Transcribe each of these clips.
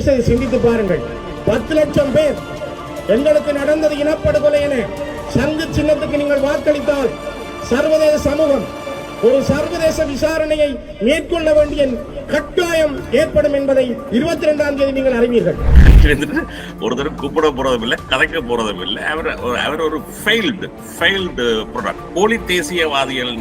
செய்து சிந்தித்து பாருங்கள். 10 லட்சம் பேர் எங்களுக்கு நடந்தது இனப்படுகொலை என சங்கு சின்னத்துக்கு நீங்கள் வாக்களித்தால் சர்வதேச சமூகம் ஒரு சர்வதேச விசாரணையை மேற்கொள்ள வேண்டிய கட்டாயம் ஏற்படும் என்பதை 22ஆம் தேதி நீங்கள் அறிவீர்கள். ஒருத்தர் கூப்பிட போறதும் இல்லை, கதைக்க போறதும் இல்லை. அவர் ஒரு ஃபெயில்டு ப்ராடக்ட். போலி தேசியவாதிகள்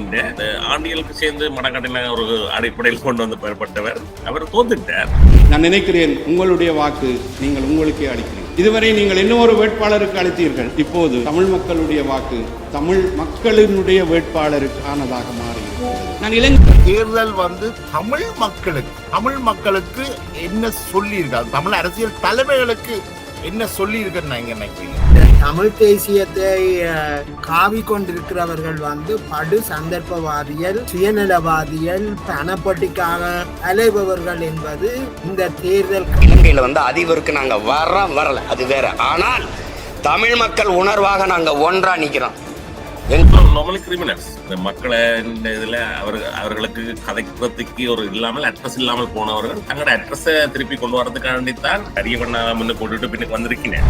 ஆண்டியலுக்கு சேர்ந்து மடக்கட்டின ஒரு அடிப்படையில் கொண்டு வந்து பெறப்பட்டவர். அவர் தோத்துட்டார். நான் நினைக்கிறேன் உங்களுடைய வாக்கு நீங்கள் உங்களுக்கே அளிக்கிறீர்கள். இதுவரை நீங்கள் இன்னொரு வேட்பாளருக்கு அளித்தீர்கள். இப்போது தமிழ் மக்களுடைய வாக்கு தமிழ் மக்களினுடைய வேட்பாளருக்கானதாக மாறி தேர்தல் தமிழ் மக்களுக்கு என்ன சொல்லியிருக்காங்க, தமிழ் அரசியல் தலைமைகளுக்கு என்ன சொல்லி இருக்குன்னு தமிழ் தேசியத்தை காவி கொண்டிருக்கிறவர்கள் படு சந்தர்ப்பவாதிகள், சுயநலவாதிகள், பணப்பட்டிக்காக அலைபவர்கள் என்பது இந்த தேர்தல். இலங்கையில அதிபருக்கு நாங்க வரல, அது வேற. ஆனால் தமிழ் மக்கள் உணர்வாக நாங்க ஒன்றா நிக்கிறோம். நார்மலி கிரிமினல்ஸ் இந்த மக்களை இதுல அவர்களுக்கு கதைக்கிறதுக்கு ஒரு இல்லாமல் அட்ரஸ் இல்லாமல் போனவர்கள் தங்களோட அட்ரஸை திருப்பி கொண்டு வரதுக்காண்டித்தான் அரிய பண்ண முன்ன போட்டுட்டு பின்னுக்கு வந்திருக்கிறேன்.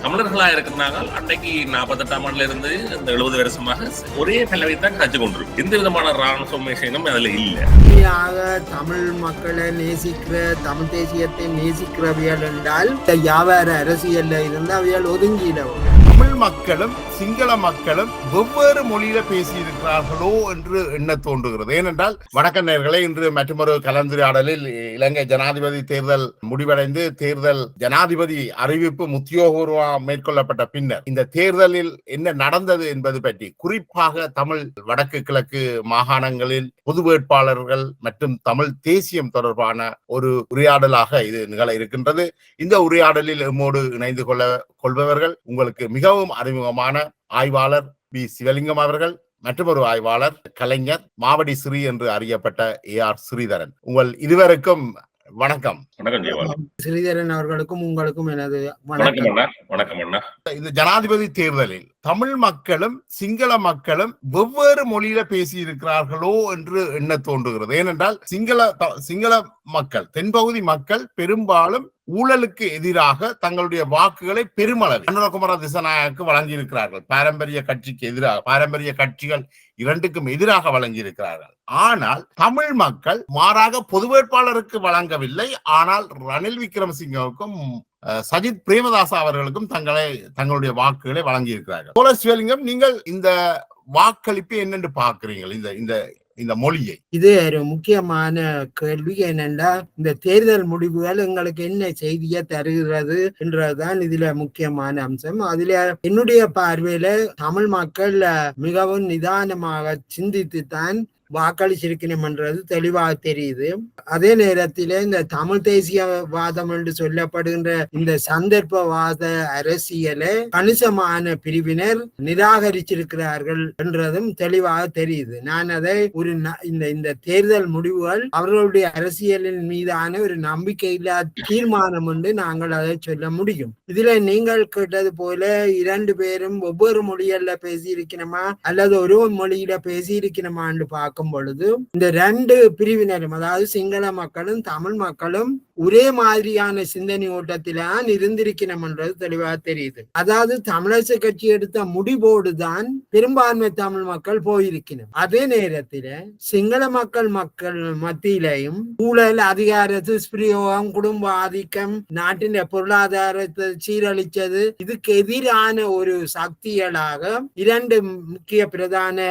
தமிழர்களா இருக்கிறாங்க. அன்னைக்கு 48ஆம் ஆண்டுல இருந்து இந்த 70 வருஷமாக ஒரே நிலவை தான் கட்சி கொண்டிருக்கு. எந்த விதமான டிரான்ஸ்ஃபர்மேஷனும் அதுல இல்லை. தமிழ் மக்களை நேசிக்கிற, தமிழ் தேசியத்தை நேசிக்கிறவியல் என்றால் வியாபார அரசியல்ல இருந்து அவையால் ஒதுங்கிடவும். தமிழ் மக்களும் சிங்கள மக்களும் வெவ்வேறு மொழியில பேசியிருக்கிறார்களோ என்று எண்ண தோன்றுகிறது. ஏனென்றால் வணக்க நேயர்களே, இன்று மற்றொரு கலந்துரையாடலில் இலங்கை ஜனாதிபதி தேர்தல் முடிவடைந்து தேர்தல் ஜனாதிபதி அறிவிப்பு உத்தியோகபூர்வமாக மேற்கொள்ளப்பட்ட பின்னர் இந்த தேர்தலில் என்ன நடந்தது என்பது பற்றி, குறிப்பாக தமிழ் வடக்கு கிழக்கு மாகாணங்களில் பொது வேட்பாளர்கள் மற்றும் தமிழ் தேசியம் தொடர்பான ஒரு உரையாடலாக இது நிகழ இருக்கின்றது. இந்த உரையாடலில் எம்மோடு இணைந்து கொள்பவர்கள் உங்களுக்கு மிகவும் அறிமுகமான ஆய்வாளர் பி. சிவலிங்கம் அவர்கள், மற்றொரு ஆய்வாளர் கலைஞர் மாவடி ஸ்ரீ என்று அறியப்பட்ட AR ஸ்ரீதரன். உங்கள் இருவருக்கும் வணக்கம். ஸ்ரீதரன் அவர்களுக்கும் உங்களுக்கும் எனது வணக்கம். இந்த ஜனாதிபதி தேர்தலில் தமிழ் மக்களும் சிங்கள மக்களும் வெவ்வேறு மொழியில பேசி இருக்கிறார்களோ என்று எண்ண தோன்றுகிறது. ஏனென்றால் சிங்கள மக்கள், தென்பகுதி மக்கள் பெரும்பாலும் ஊழலுக்கு எதிராக தங்களுடைய வாக்குகளை பெருமளவில் அனுரகுமார திசாநாயக்கு வழங்கி இருக்கிறார்கள். பாரம்பரிய கட்சிக்கு எதிராக, பாரம்பரிய கட்சிகள் இரண்டுக்கும் எதிராக வழங்கி இருக்கிறார்கள். ஆனால் தமிழ் மக்கள் மாறாக பொது வேட்பாளருக்கு வழங்கவில்லை. ஆனால் ரணில் விக்ரமசிங்கவுக்கும் சஜித் பிரேமதாச அவர்களுக்கும் தங்களுடைய வாக்குகளை வழங்கி இருக்கிறார்கள். சிவலிங்கம், நீங்கள் இந்த வாக்களிப்பு என்னென்று பார்க்கிறீர்கள்? இந்த மொழியை, இது ஒரு முக்கியமான கேள்வி. ஏனென்றா இந்த தேர்தல் முடிவுகள் எங்களுக்கு என்ன செய்தியை தருகிறது என்றதுதான் இதுல முக்கியமான அம்சம். அதுல என்னுடைய பார்வையில தமிழ் மக்கள் மிகவும் நிதானமாக சிந்தித்துத்தான் வாக்களிச்சிருக்கணும் என்றது தெளிவாக தெரியுது. அதே நேரத்தில் இந்த தமிழ் தேசியவாதம் என்று சொல்லப்படுகின்ற இந்த சந்தர்ப்பவாத அரசியலை கணிசமான பிரிவினர் நிராகரிச்சிருக்கிறார்கள் என்றதும் தெளிவாக தெரியுது. நான் அதை இந்த தேர்தல் முடிவுகள் அவர்களுடைய அரசியலின் மீதான ஒரு நம்பிக்கையில்லா தீர்மானம் என்று நாங்கள் அதை சொல்ல முடியும். இதுல நீங்கள் கேட்டது போல 2 பேரும் ஒவ்வொரு மொழியில பேசியிருக்கணுமா அல்லது ஒரு மொழியில பேசியிருக்கணுமா என்று பார்க்கும் பொழுது இந்த 2 பிரிவினரும், அதாவது சிங்கள மக்களும் தமிழ் மக்களும் ஒரே மாதிரியான சிந்தனை ஓட்டத்தில்தான் இருந்திருக்கணும் என்றது தெளிவாக தெரியுது. அதாவது தமிழரசு கட்சி எடுத்த முடிவோடுதான் பெரும்பான்மை தமிழ் மக்கள் போயிருக்கணும். அதே நேரத்தில் சிங்கள மக்கள் மத்தியிலையும் ஊழல், அதிகார துஷ்பிரயோகம், குடும்ப ஆதிக்கம், நாட்டின் பொருளாதாரத்தை சீரழிச்சது, இதுக்கு எதிரான ஒரு சக்திகளாக 2 முக்கிய பிரதான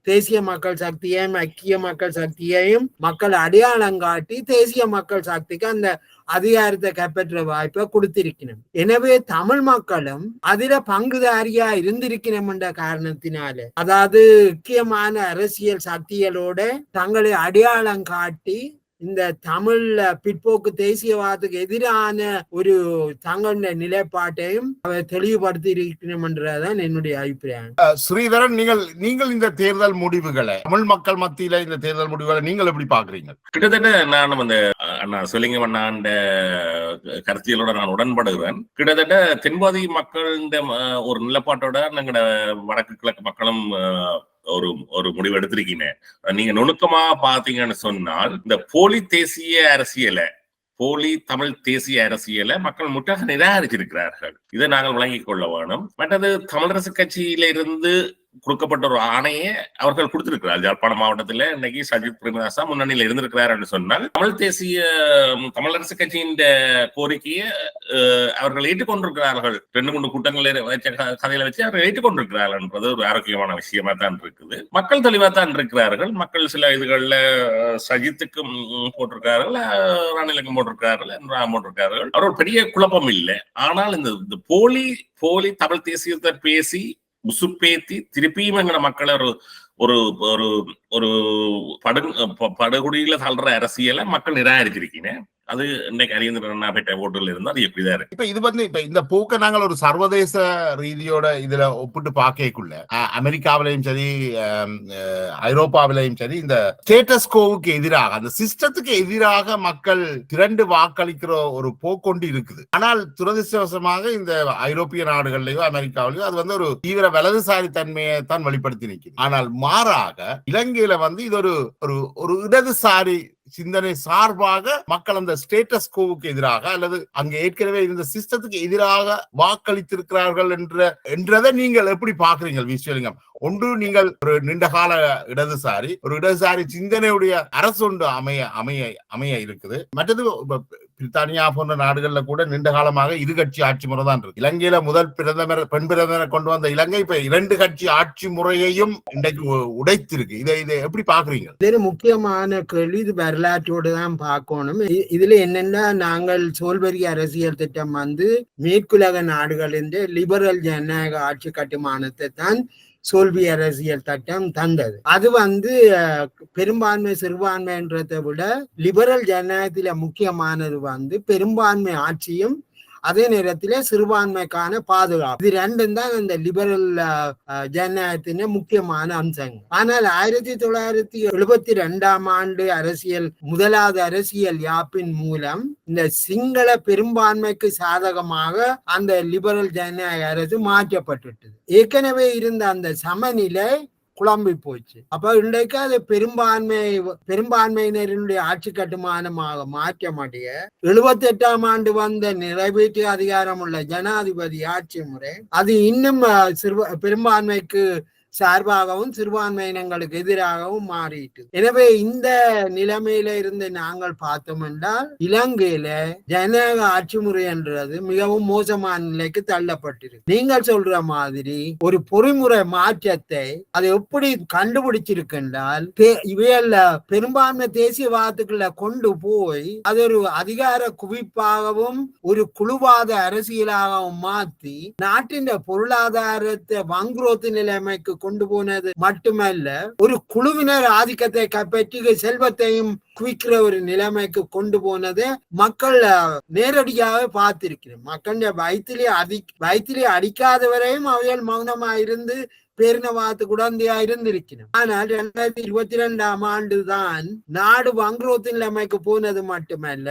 தேசிய மக்கள் சக்தியையும் ஐக்கிய மக்கள் சக்தியையும் மக்கள் அடையாளம் காட்டி தேசிய மக்கள் சக்திக்கு அந்த அதிகாரத்தை கைப்பற்ற வாய்ப்பை கொடுத்திருக்கணும். எனவே தமிழ் மக்களும் அதில பங்குதாரியா இருந்திருக்கணும் என்ற காரணத்தினால, அதாவது முக்கியமான அரசியல் சக்திகளோட தங்களை அடையாளம் காட்டி இந்த தமிழ் பிற்போக்கு தேசியவாதத்துக்கு எதிரான ஒரு தங்களுடைய நிலைப்பாட்டையும் தெளிவுபடுத்தி இருக்கணும் என்றதான் என்னுடைய அபிப்பிராயம். ஸ்ரீதரன், நீங்கள் இந்த தேர்தல் முடிவுகளை, தமிழ் மக்கள் மத்தியில இந்த தேர்தல் முடிவுகளை நீங்கள் எப்படி பாக்குறீங்க? கிட்டத்தட்ட நான் அந்த அண்ணா சொல்லிங்க அண்ணாண்ட கருத்தியலோட நான் உடன்படுகிறேன். கிட்டத்தட்ட தென்பகுதி மக்கள் ஒரு நிலப்பாட்டோட எங்களோட வடக்கு கிழக்கு மக்களும் ஒரு முடிவு எடுத்திருக்கீங்க. நீங்க நுணுக்கமா பாத்தீங்கன்னு சொன்னால் இந்த போலி தேசிய அரசியலை, போலி தமிழ் தேசிய அரசியலை மக்கள் முற்றாக நிராகரிச்சிருக்கிறார்கள். இதை நாங்கள் விளங்கிக் கொள்ள வேணும். மற்றது தமிழரசு கட்சியிலிருந்து கொடுக்கப்பட்ட ஒரு ஆணையை அவர்கள் கொடுத்திருக்கிறார். யாழ்ப்பாண மாவட்டத்தில் இன்னைக்கு சஜித் பிரேமதாசா முன்னணியில் இருந்திருக்கிறார் என்று சொன்னால் தமிழரசு கட்சியின் கோரிக்கையை அவர்கள் ஏற்றுக்கொண்டிருக்கிறார்கள். 2-3 கூட்டங்களில் வச்ச கதையில வச்சு அவர்கள் ஏற்றுக்கொண்டிருக்கிறார்கள் என்பது ஒரு ஆரோக்கியமான விஷயமா தான் இருக்குது. மக்கள் தெளிவா தான் இருக்கிறார்கள். மக்கள் சில இதுகள்ல சஜித்துக்கும் போட்டிருக்கிறார்கள், ரணிலுக்கும் போட்டிருக்கிறார்கள், போட்டிருக்கிறார்கள். அவர்கள் பெரிய குழப்பம் இல்லை. ஆனால் இந்த போலி தமிழ் தேசியத்தை பேசி உசுப்பேத்தி திருப்பியும் எங்கட மக்களை ஒரு ஒரு ஒரு படுகொடியில தள்ளுற அரசியலை மக்கள் நிராகரிச்சிருக்கீங்க. அது இன்னைக்கு அறிந்த ஓட்டுல இருந்து அது எப்படிதான் இருக்கு. இப்ப இந்த போக்க நாங்கள் ஒரு சர்வதேச ரீதியோட இதுல ஒப்பிட்டு பார்க்கக்குள்ள அமெரிக்காவிலையும் சரி ஐரோப்பாவிலையும் சரி இந்த ஸ்டேட்டஸ் கோவுக்கு எதிராக அந்த சிஸ்டத்துக்கு எதிராக மக்கள் திரண்டு வாக்களிக்கிற ஒரு போக்கொண்டு இருக்குது. ஆனால் துரதிருஷ்டவசமாக இந்த ஐரோப்பிய நாடுகள்லயோ அமெரிக்காவிலயோ அது ஒரு தீவிர வலதுசாரி தன்மையை தான் வெளிப்படுத்தி நிற்குது. ஆனால் மாறாக இலங்கையில இது ஒரு இடதுசாரி சிந்தனை சார்பாக மக்கள் அந்த ஸ்டேட்டஸ் கோவுக்கு எதிராக அல்லது அங்க ஏற்கனவே இருந்த சிஸ்டத்துக்கு எதிராக வாக்களித்திருக்கிறார்கள் என்றதை நீங்கள் எப்படி பாக்குறீங்க விஸ்வலிங்கம்? ஒன்று, நீங்கள் ஒரு நீண்டகால ஒரு இடதுசாரி சிந்தனையுடைய அரசு ஒன்று அமைய இருக்குது. மற்றது பிரித்தானியா போன்ற நாடுகள்ல கூட நீண்ட காலமாக இருகட்சி ஆட்சி முறை தான் இருக்கு. இலங்கையில முதல் பெண் பிரதமரை கொண்டு வந்த இலங்கை இப்ப 2 கட்சி ஆட்சி முறையையும் இன்றைக்கு உடைத்திருக்கு. இதை எப்படி பாக்குறீங்க? இது முக்கியமான கேள்வி. இது வரலாற்றோடு தான் பார்க்கணும். இதுல என்னன்னா, நாங்கள் சோல்வெறி அரசியல் திட்டம் மேற்குலக நாடுகளின் லிபரல் ஜனநாயக ஆட்சி கட்டுமானத்தை தான் சோல்வி அரசியல் சட்டம் தந்தது. அது பெரும்பான்மை சிறுபான்மைன்றதை விட லிபரல் ஜனநாயகத்தில முக்கியமானது பெரும்பான்மை ஆட்சியும் அதே நேரத்திலே சிறுபான்மைக்கான பாதுகாப்பு. இது 2 தான் இந்த லிபரல் ஜனநாயகத்தின் முக்கியமான அம்சங்கள். ஆனால் 1972ஆம் ஆண்டு முதலாவது அரசியல் யாப்பின் மூலம் இந்த சிங்கள பெரும்பான்மைக்கு சாதகமாக அந்த லிபரல் ஜனநாயக அரசு மாற்றப்பட்டுட்டது. ஏற்கனவே இருந்த அந்த சமநிலை குழம்பி போச்சு. அப்ப இன்றைக்கு அது பெரும்பான்மையினருடைய ஆட்சி கட்டுமானமாக மாற்றமடைய 78ஆம் ஆண்டு வந்த நிறைவேற்று அதிகாரம் உள்ள ஜனாதிபதி ஆட்சி முறை அது இன்னும் பெரும்பான்மைக்கு சார்பாகவும் சிறுபான்மையினங்களுக்கு எதிராகவும் மாறிட்டு. எனவே இந்த நிலைமையில இருந்து நாங்கள் பார்த்தோம் என்றால் இலங்கையில ஜனநாயக ஆட்சி முறை என்றது மிகவும் மோசமான நிலைக்கு தள்ளப்பட்டிருக்கு. நீங்கள் சொல்ற மாதிரி ஒரு பொறிமுறை மாற்றத்தை அதை எப்படி கண்டுபிடிச்சிருக்கின்றால் இவையல்ல பெரும்பான்மை தேசியவாதத்துக்குள்ள கொண்டு போய் அது ஒரு அதிகார குவிப்பாகவும் ஒரு குழுவாத அரசியலாகவும் மாற்றி நாட்டின் பொருளாதாரத்தை வங்குரோத்து நிலைமைக்கு கொண்டு போனது மட்டுமல்ல, ஒரு குழுவினர் ஆதிக்கத்தை கைப்பற்றி செல்வத்தையும் குவிக்கிற ஒரு நிலைமைக்கு கொண்டு போனது மக்கள் நேரடியாக பார்த்திருக்கிறோம். மக்கள் வயிற்றிலே அடிக்காதவரையும் அவைகள் மௌனமா இருந்து பேரினவாதத்து குழந்தையா இருந்திருக்கிறோம். ஆனால் 2022ஆம் ஆண்டு தான் நாடு வங்குரோத்து நிலைமைக்கு போனது மட்டுமல்ல,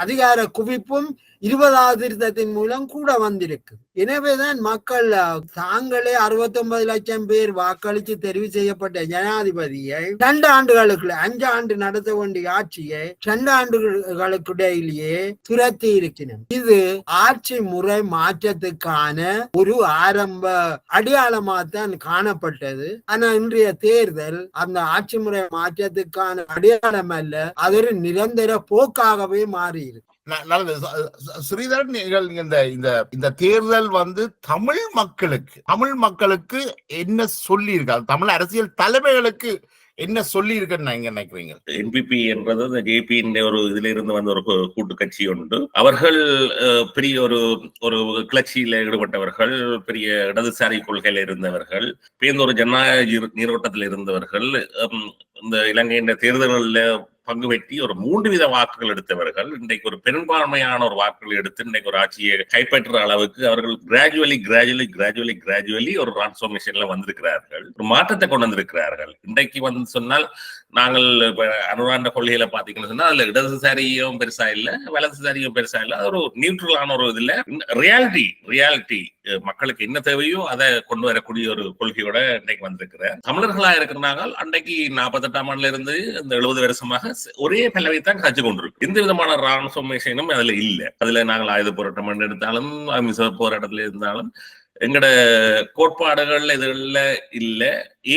அதிகார குவிப்பும் 20வது திருத்தத்தின் மூலம் கூட வந்திருக்கு. எனவேதான் மக்கள் தாங்களே 69 லட்சம் பேர் வாக்களித்து தெரிவு செய்யப்பட்ட ஜனாதிபதியை 2 ஆண்டுகளுக்குள்ள 5 ஆண்டு நடத்த வேண்டிய ஆட்சியை 2 ஆண்டுகளுக்கிடையிலேயே துரத்தி இருக்கிறோம். இது ஆட்சி முறை மாற்றத்துக்கான ஒரு ஆரம்ப அடையாளமாகத்தான் காணப்பட்டது. ஆனா இன்றைய தேர்தல் அந்த ஆட்சி முறை மாற்றத்துக்கான அடையாளம் அல்ல, அது ஒரு நிரந்தர போக்காகவே மாறி இருக்கு. ஸ்ரீதரன், இந்த தேர்தல் தமிழ் மக்களுக்கு என்ன சொல்லி இருக்காது, தமிழ் அரசியல் தலைமைகளுக்கு என்ன சொல்லி இருக்குன்னு நீங்க நினைக்கிறீங்க? என்பிபி என்றது இந்த ஜேபியின் ஒரு இதுல இருந்து ஒரு கூட்டு கட்சி உண்டு. அவர்கள் பெரிய ஒரு கிளர்ச்சியில ஈடுபட்டவர்கள், பெரிய இடதுசாரி கொள்கையில இருந்தவர்கள், பேருந்து ஒரு ஜனநாயக நீரோட்டத்தில் இருந்தவர்கள், இந்த இலங்கையின் தேர்தல்களில் பங்கு பெற்றி ஒரு 3 வித வாக்குகள் எடுத்தவர்கள் இன்றைக்கு ஒரு பெரும்பான்மையான ஒரு வாக்குகள் எடுத்து இன்றைக்கு ஒரு ஆட்சியை கைப்பற்றுற அளவுக்கு அவர்கள் கிராஜுவலி ஒரு டிரான்ஸ்ஃபார்மேஷன்ல வந்திருக்கிறார்கள், ஒரு மாற்றத்தை கொண்டு வந்திருக்கிறார்கள். இன்றைக்கு சொன்னால் நாங்கள் இப்ப அனுராண்ட கொள்கையில பாத்தீங்கன்னு சொன்னா அதுல இடதுசாரியும் பெருசா இல்ல, வலதுசாரியும் பெருசா இல்ல. அது ஒரு நியூட்ரலான ஒரு இதுல ரியாலிட்டி மக்களுக்கு என்ன தேவையோ அதை கொண்டு வரக்கூடிய ஒரு கொள்கையோட இன்னைக்கு வந்திருக்கிற தமிழர்களா இருக்கிறனாங்க. அன்றைக்கு 48ஆம் ஆண்டுல இருந்து இந்த 70 வருஷமாக ஒரே பல்லவை தான் கட்சி கொண்டிருக்கு. எந்த விதமான டிரான்ஸ்ஃபர்மேஷனும் அதுல இல்ல. அதுல நாங்கள் ஆயுத போராட்டம் எடுத்தாலும் போராட்டத்துல இருந்தாலும் எங்கட கோட்பாடுகள் இதுல இல்ல.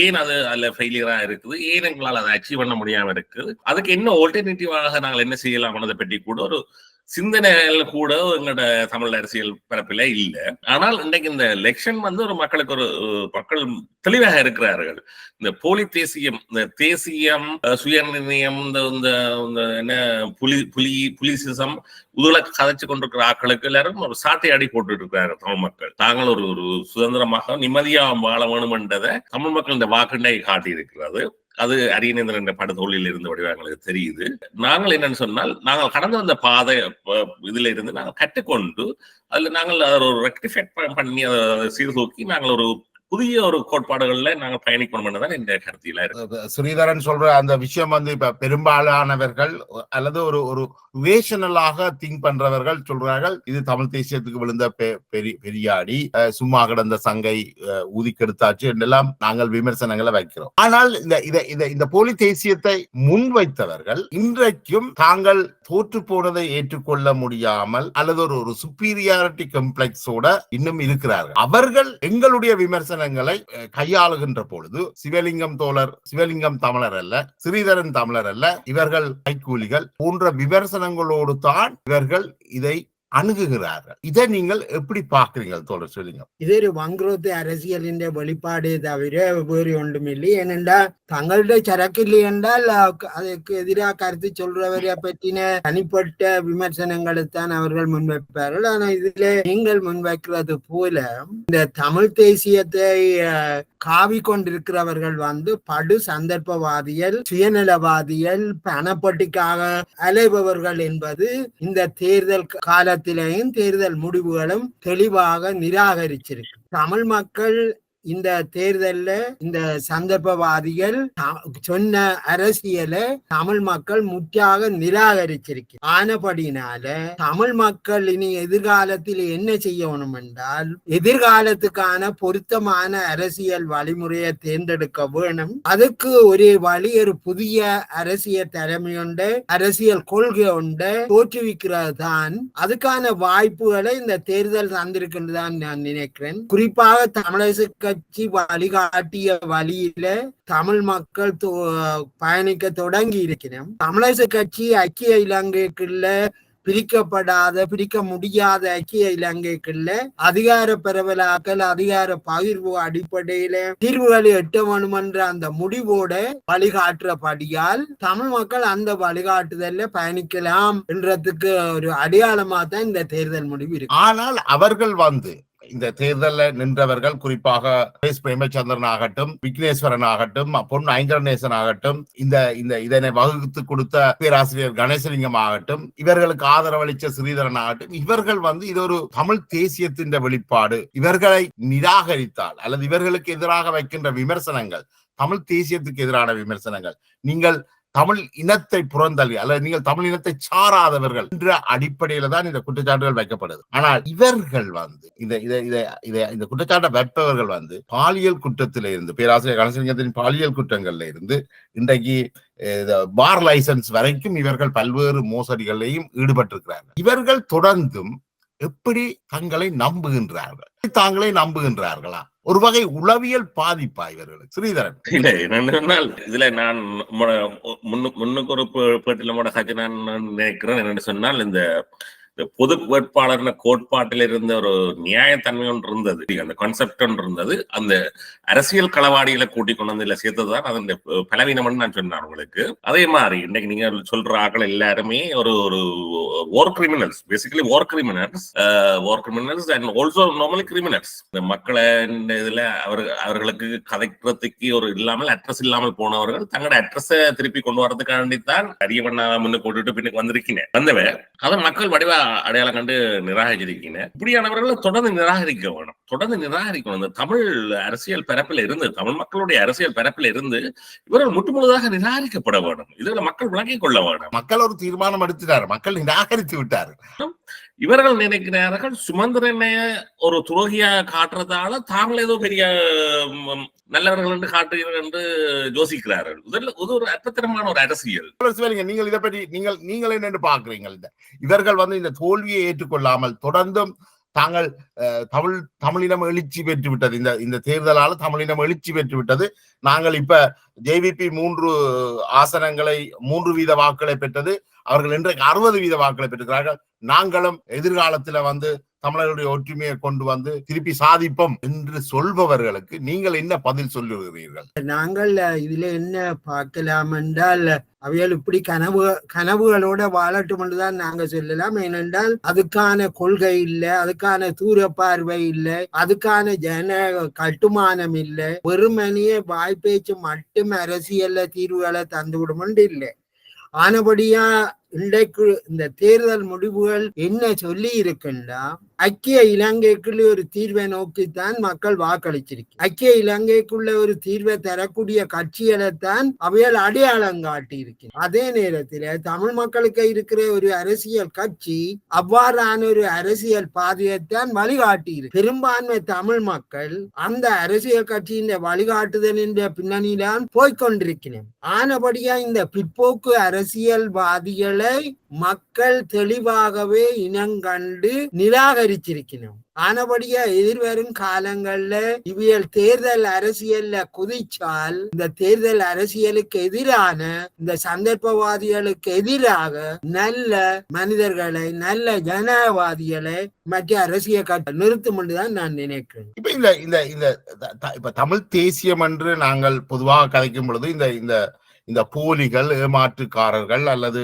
ஏன் அது அதுல ஃபெயிலியரா இருக்குது, ஏன் எங்களால் அதை அச்சீவ் பண்ண முடியாம இருக்குது, அதுக்கு என்ன ஆல்டர்னேட்டிவாக நாங்கள் என்ன செய்யலாம்ன்றதை பற்றி கூட ஒரு சிந்தனைகள் கூட எங்களோட தமிழ் அரசியல் பரப்பில இல்ல. ஆனால் இன்றைக்கு இந்த எலெக்ஷன் ஒரு மக்களுக்கு ஒரு மக்கள் தெளிவாக இருக்கிறார்கள். இந்த போலி தேசியம், இந்த தேசியம், சுயநிர்ணயம், இந்த என்ன புலிசிசம் இதுல கதைச்சு கொண்டிருக்கிற ஆட்களுக்கு எல்லாரும் ஒரு சாட்டை அடி போட்டு இருக்கிறாங்க தமிழ் மக்கள். தாங்கள் ஒரு சுதந்திரமாக நிம்மதியா வாழ வேணும் என்றதை தமிழ் மக்கள் இந்த வாக்குண்டை காட்டி இருக்கிறது. அது அரியநேந்திரன் என்ற படத்தோழில் இருந்து வடிவா எங்களுக்கு தெரியுது. நாங்கள் என்னன்னு சொன்னால், நாங்கள் கடந்து வந்த பாதை இதுல இருந்து நாங்கள் கற்றுக்கொண்டு அதுல நாங்கள் அதை ஒரு ரெக்டிஃபை பண்ணி அதை சீர்தூக்கி நாங்கள் ஒரு புதிய ஒரு கோட்பாடுகள்ல நாங்கள் பயணிக்கணும் இந்த கருத்தில இருக்கு. ஸ்ரீதரன் சொல்ற அந்த விஷயம் இப்ப பெரும்பாலானவர்கள் அல்லது ஒரு வேஷனலாக திங்க் பண்றவர்கள் சொல்றார்கள், இது தமிழ் தேசியத்துக்கு விழுந்த பெரியாடி, சும்மா கிடந்த சங்கை ஊதிக்கெடுத்தாச்சு என்றெல்லாம் நாங்கள் விமர்சனங்களை வைக்கிறோம். ஆனால் இந்த போலி தேசியத்தை முன்வைத்தவர்கள் இன்றைக்கும் தாங்கள் தோற்று போனதை ஏற்றுக்கொள்ள முடியாமல் அல்லது ஒரு சுப்பீரியாரிட்டி கம்ப்ளெக்ஸோட இன்னும் இருக்கிறார்கள். அவர்கள் எங்களுடைய விமர்சனங்களை கையாளுகின்ற பொழுது சிவலிங்கம் தமிழர் அல்ல, ஸ்ரீதரன் தமிழர் அல்ல, இவர்கள் கைக்கூலிகள் போன்ற விமர்சனங்களோடு தான் இவர்கள் இதை அணுகுகிறார்கள். இதை நீங்கள் எப்படி பாக்குறீங்க தோழர்? சொல்லுங்க. இது ஒரு வங்குரோத்து அரசியலின் வெளிப்பாடு தவிர வேறு ஒன்றும் இல்லை. ஏனென்றா தங்களுடைய சரக்கு இல்லை என்றால் அதுக்கு எதிராக கருத்து சொல்றவரை பற்றின தனிப்பட்ட விமர்சனங்களை தான் அவர்கள் முன்வைப்பார்கள். ஆனா இதுல நீங்கள் முன்வைக்கிறது போல இந்த தமிழ் தேசியத்தை காவி கொண்டிருக்கிறவர்கள் படு சந்தர்ப்பவாதிகள், சுயநலவாதிகள், பணப்பட்டிக்காக அலைபவர்கள் என்பது இந்த தேர்தல் காலத்திலேயும் தேர்தல் முடிவுகளும் தெளிவாக நிராகரிச்சிருக்கு. தமிழ் மக்கள் இந்த தேர்தல்ல இந்த சந்தர்ப்பவாதிகள் சொன்ன அரசியலை தமிழ் மக்கள் முற்றாக நிராகரிச்சிருக்கு. ஆனபடினால தமிழ் மக்கள் இனி எதிர்காலத்தில் என்ன செய்யணும் என்றால், எதிர்காலத்துக்கான பொருத்தமான அரசியல் வழிமுறையை தேர்ந்தெடுக்க வேணும். அதுக்கு ஒரே வழி ஒரு புதிய அரசியல் தலைமையுண்ட அரசியல் கொள்கை உண்ட தோற்றுவிக்கிறது தான். அதுக்கான வாய்ப்புகளை இந்த தேர்தல் தந்திருக்கின்றதான் நான் நினைக்கிறேன். குறிப்பாக தமிழக கட்சி வழிகாட்டிய வழியில தமிழ் மக்கள் பயணிக்க தொடங்கி இருக்கிறோம். தமிழக கட்சி ஐக்கிய இலங்கைக்குள்ள பிரிக்க முடியாத ஐக்கிய இலங்கைக்குள்ள அதிகார பரவலாக்கல், அதிகார பகிர்வு அடிப்படையில தீர்வுகளை எட்ட வேணும் என்ற அந்த முடிவோட வழிகாட்டுறபடியால் தமிழ் மக்கள் அந்த வழிகாட்டுதல்ல பயணிக்கலாம் என்றதுக்கு ஒரு அடையாளமா தான் இந்த தேர்தல் முடிவு இருக்கு. ஆனால் அவர்கள் இந்த தேர்தலில் நின்றவர்கள், குறிப்பாக பிரேமச்சந்திரன் ஆகட்டும், விக்னேஸ்வரன் ஆகட்டும், பொன் ஐங்கரநேசன் ஆகட்டும், இதனை வகுத்து கொடுத்த பேராசிரியர் கணேசலிங்கம் ஆகட்டும், இவர்களுக்கு ஆதரவளித்த ஸ்ரீதரன் ஆகட்டும், இவர்கள் இது ஒரு தமிழ் தேசியத்தின் வெளிப்பாடு. இவர்களை நிராகரித்தால் அல்லது இவர்களுக்கு எதிராக வைக்கின்ற விமர்சனங்கள் தமிழ் தேசியத்துக்கு எதிரான விமர்சனங்கள், நீங்கள் தமிழ் இனத்தை புறந்தள்ளி அல்லது நீங்கள் தமிழ் இனத்தை சாராதவர்கள் என்ற அடிப்படையில தான் இந்த குற்றச்சாட்டுகள் வைக்கப்படுது. ஆனால் இவர்கள் இந்த குற்றச்சாட்டை வைப்பவர்கள் பாலியல் குற்றத்தில இருந்து, பேராசிரியர் கணேசலிங்கத்தின் பாலியல் குற்றங்கள்ல இருந்து இன்றைக்கு பார் லைசன்ஸ் வரைக்கும் இவர்கள் பல்வேறு மோசடிகளையும் ஈடுபட்டிருக்கிறார்கள். இவர்கள் தொடர்ந்தும் எப்படி தாங்களே நம்புகின்றார்களா? ஒரு வகை உளவியல் பாதிப்பா இவர்களுக்கு? ஸ்ரீதரன். இல்ல, என்னென்னால் இதுல நான் முன்னுக்கு ஒரு பேட்டில நான் நினைக்கிறேன் என்னன்னு சொன்னால், இந்த பொது வேட்பாளர் கோட்பாட்டில் இருந்த ஒரு நியாயத்தன்மை ஒன்று இருந்தது, அந்த கான்செப்ட் ஒன்று இருந்தது. அந்த அரசியல் களவாடிகளை கூட்டிக் கொண்டு வந்து சேர்த்ததுதான் அதன் பலவீனம் நான் சொன்னேன் உங்களுக்கு. அதே மாதிரி இன்னைக்கு நீங்க சொல்ற ஆக்கள் எல்லாருமே ஒரு war criminals, basically war criminals and also normally criminals. இந்த மக்களை இதுல அவர்களுக்கு கதைக்கிறதுக்கு ஒரு இல்லாமல் அட்ரஸ் இல்லாமல் போனவர்கள் தங்களோட அட்ரஸை திருப்பி கொண்டு வரதுக்காண்டித்தான் அரியவண்ணா முன்னு போட்டுட்டு பின்னுக்கு வந்தவன் அதை மக்கள் வடிவா அடையாளம் கண்டு நிராகரிக்கிறேன். இப்படியானவர்களை தொடர்ந்து நிராகரிக்க வேணும். தொடர்ந்து நிராகரிக்கணும். இந்த தமிழ் அரசியல் பரப்பில் இருந்து, தமிழ் மக்களுடைய அரசியல் பரப்பில் இருந்து இவர்கள் முற்றுமுழுதாக நிராகரிக்கப்பட வேண்டும். இதுல மக்கள் விளங்கிக் கொள்ள வேண்டும். மக்கள் ஒரு தீர்மானம் எடுத்துட்டாரு, மக்கள் நிராகரித்து விட்டாரு. இவர்கள் நினைக்கிறார்கள் சுமந்திரனை ஒரு துரோகியா காட்டுறதால தாங்கள் ஏதோ பெரிய நல்லவர்கள் என்று காட்டுகிறீர்கள் என்று யோசிக்கிறார்கள். இது ஒரு அற்புதமான ஒரு அரசியல். நீங்கள் இதை பற்றி நீங்கள் என்னென்று பாக்குறீங்க? இவர்கள் இந்த தோல்வியை ஏற்றுக்கொள்ளாமல் தொடர்ந்தும் தாங்கள் தமிழினம் எழுச்சி பெற்று விட்டது, இந்த தேர்தலால தமிழினம் எழுச்சி பெற்று விட்டது, நாங்கள் இப்ப ஜேவிபி 3 ஆசனங்களை 3 வீத வாக்குகளை பெற்றது, அவர்கள் இன்றைக்கு 60 வீத வாக்குகளை பெற்றிருக்கிறார்கள், நாங்களும் எதிர்காலத்துல தமிழர்களுடைய ஒற்றுமையை கொண்டு திருப்பி சாதிப்போம் என்று சொல்பவர்களுக்கு நீங்கள் என்ன பதில் சொல்லுகிறீர்கள்? நாங்கள் இதுல என்ன பார்க்கலாம் என்றால், அவைகள் இப்படி கனவுகளோட வாழட்டும் என்றுதான் நாங்க சொல்லலாம். ஏனென்றால் அதுக்கான கொள்கை இல்லை, அதுக்கான தூர பார்வை இல்லை, அதுக்கான ஜன கட்டுமானம் இல்லை. வெறுமனிய வாய்ப்பேச்சு மட்டும் அரசியல்ல தீர்வுகளை தந்துவிடும் என்று இல்லை. ஆனபடியா இன்றைக்கு இந்த தேர்தல் முடிவுகள் என்ன சொல்லி இருக்குன்னா, ஐக்கிய இலங்கைக்குள்ள ஒரு தீர்வை நோக்கித்தான் மக்கள் வாக்களிச்சிருக்கு. ஐக்கிய இலங்கைக்குள்ள ஒரு தீர்வை தரக்கூடிய கட்சிகளைத்தான் அவையால் அடையாளம் காட்டி இருக்கு. அதே நேரத்துல தமிழ் மக்களுக்கு இருக்கிற ஒரு அரசியல் கட்சி அவ்வாறான ஒரு அரசியல் பாதையைத்தான் வழிகாட்டி இருக்கு. பெரும்பான்மை தமிழ் மக்கள் அந்த அரசியல் கட்சியின் வழிகாட்டுதலின் பின்னணியில்தான் போய்கொண்டிருக்கிறேன். ஆனபடியா இந்த பிற்போக்கு அரசியல்வாதிகள் மக்கள் தெளிவாகவே இனங்கண்டு நிராகரிச்சிருக்கணும். ஆனபடியா எதிர்வரும் காலங்கள்ல இவியல் தேர்தல் அரசியல்ல குதிச்சால், இந்த தேர்தல் அரசியலுக்கு எதிரான இந்த சந்தர்ப்பவாதிகளுக்கு எதிராக நல்ல மனிதர்களை, நல்ல ஜனவாதிகளை மற்ற அரசியல் கட்சி நிறுத்தும் என்றுதான் நான் நினைக்கிறேன். இப்ப தமிழ் தேசியம் என்று நாங்கள் பொதுவாக கதைக்கும் பொழுது இந்த போலிகள், ஏமாற்றுக்காரர்கள் அல்லது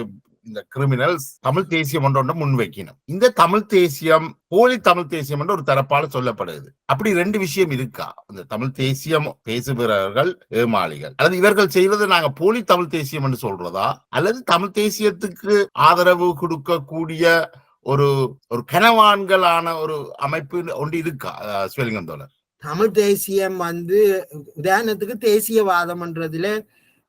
இந்த கிரிமினல்ஸ் தமிழ் தேசியம் ஒன்று முன்வைக்கணும். இந்த தமிழ் தேசியம் போலி தமிழ் தேசியம் என்று ஒரு தரப்பால சொல்லப்படுது. அப்படி 2 விஷயம் இருக்கா? இந்த தமிழ் தேசியம் பேசுகிறவர்கள் ஏமாளிகள், அல்லது இவர்கள் செய்வது நாங்க போலி தமிழ் தேசியம் என்று சொல்றதா, அல்லது தமிழ் தேசியத்துக்கு ஆதரவு கொடுக்கக்கூடிய ஒரு கனவான்களான ஒரு அமைப்பு ஒன்று இருக்கா? சிவலிங்கம் தோழர், தமிழ் தேசியம் உதாரணத்துக்கு தேசியவாதம்ன்றதுல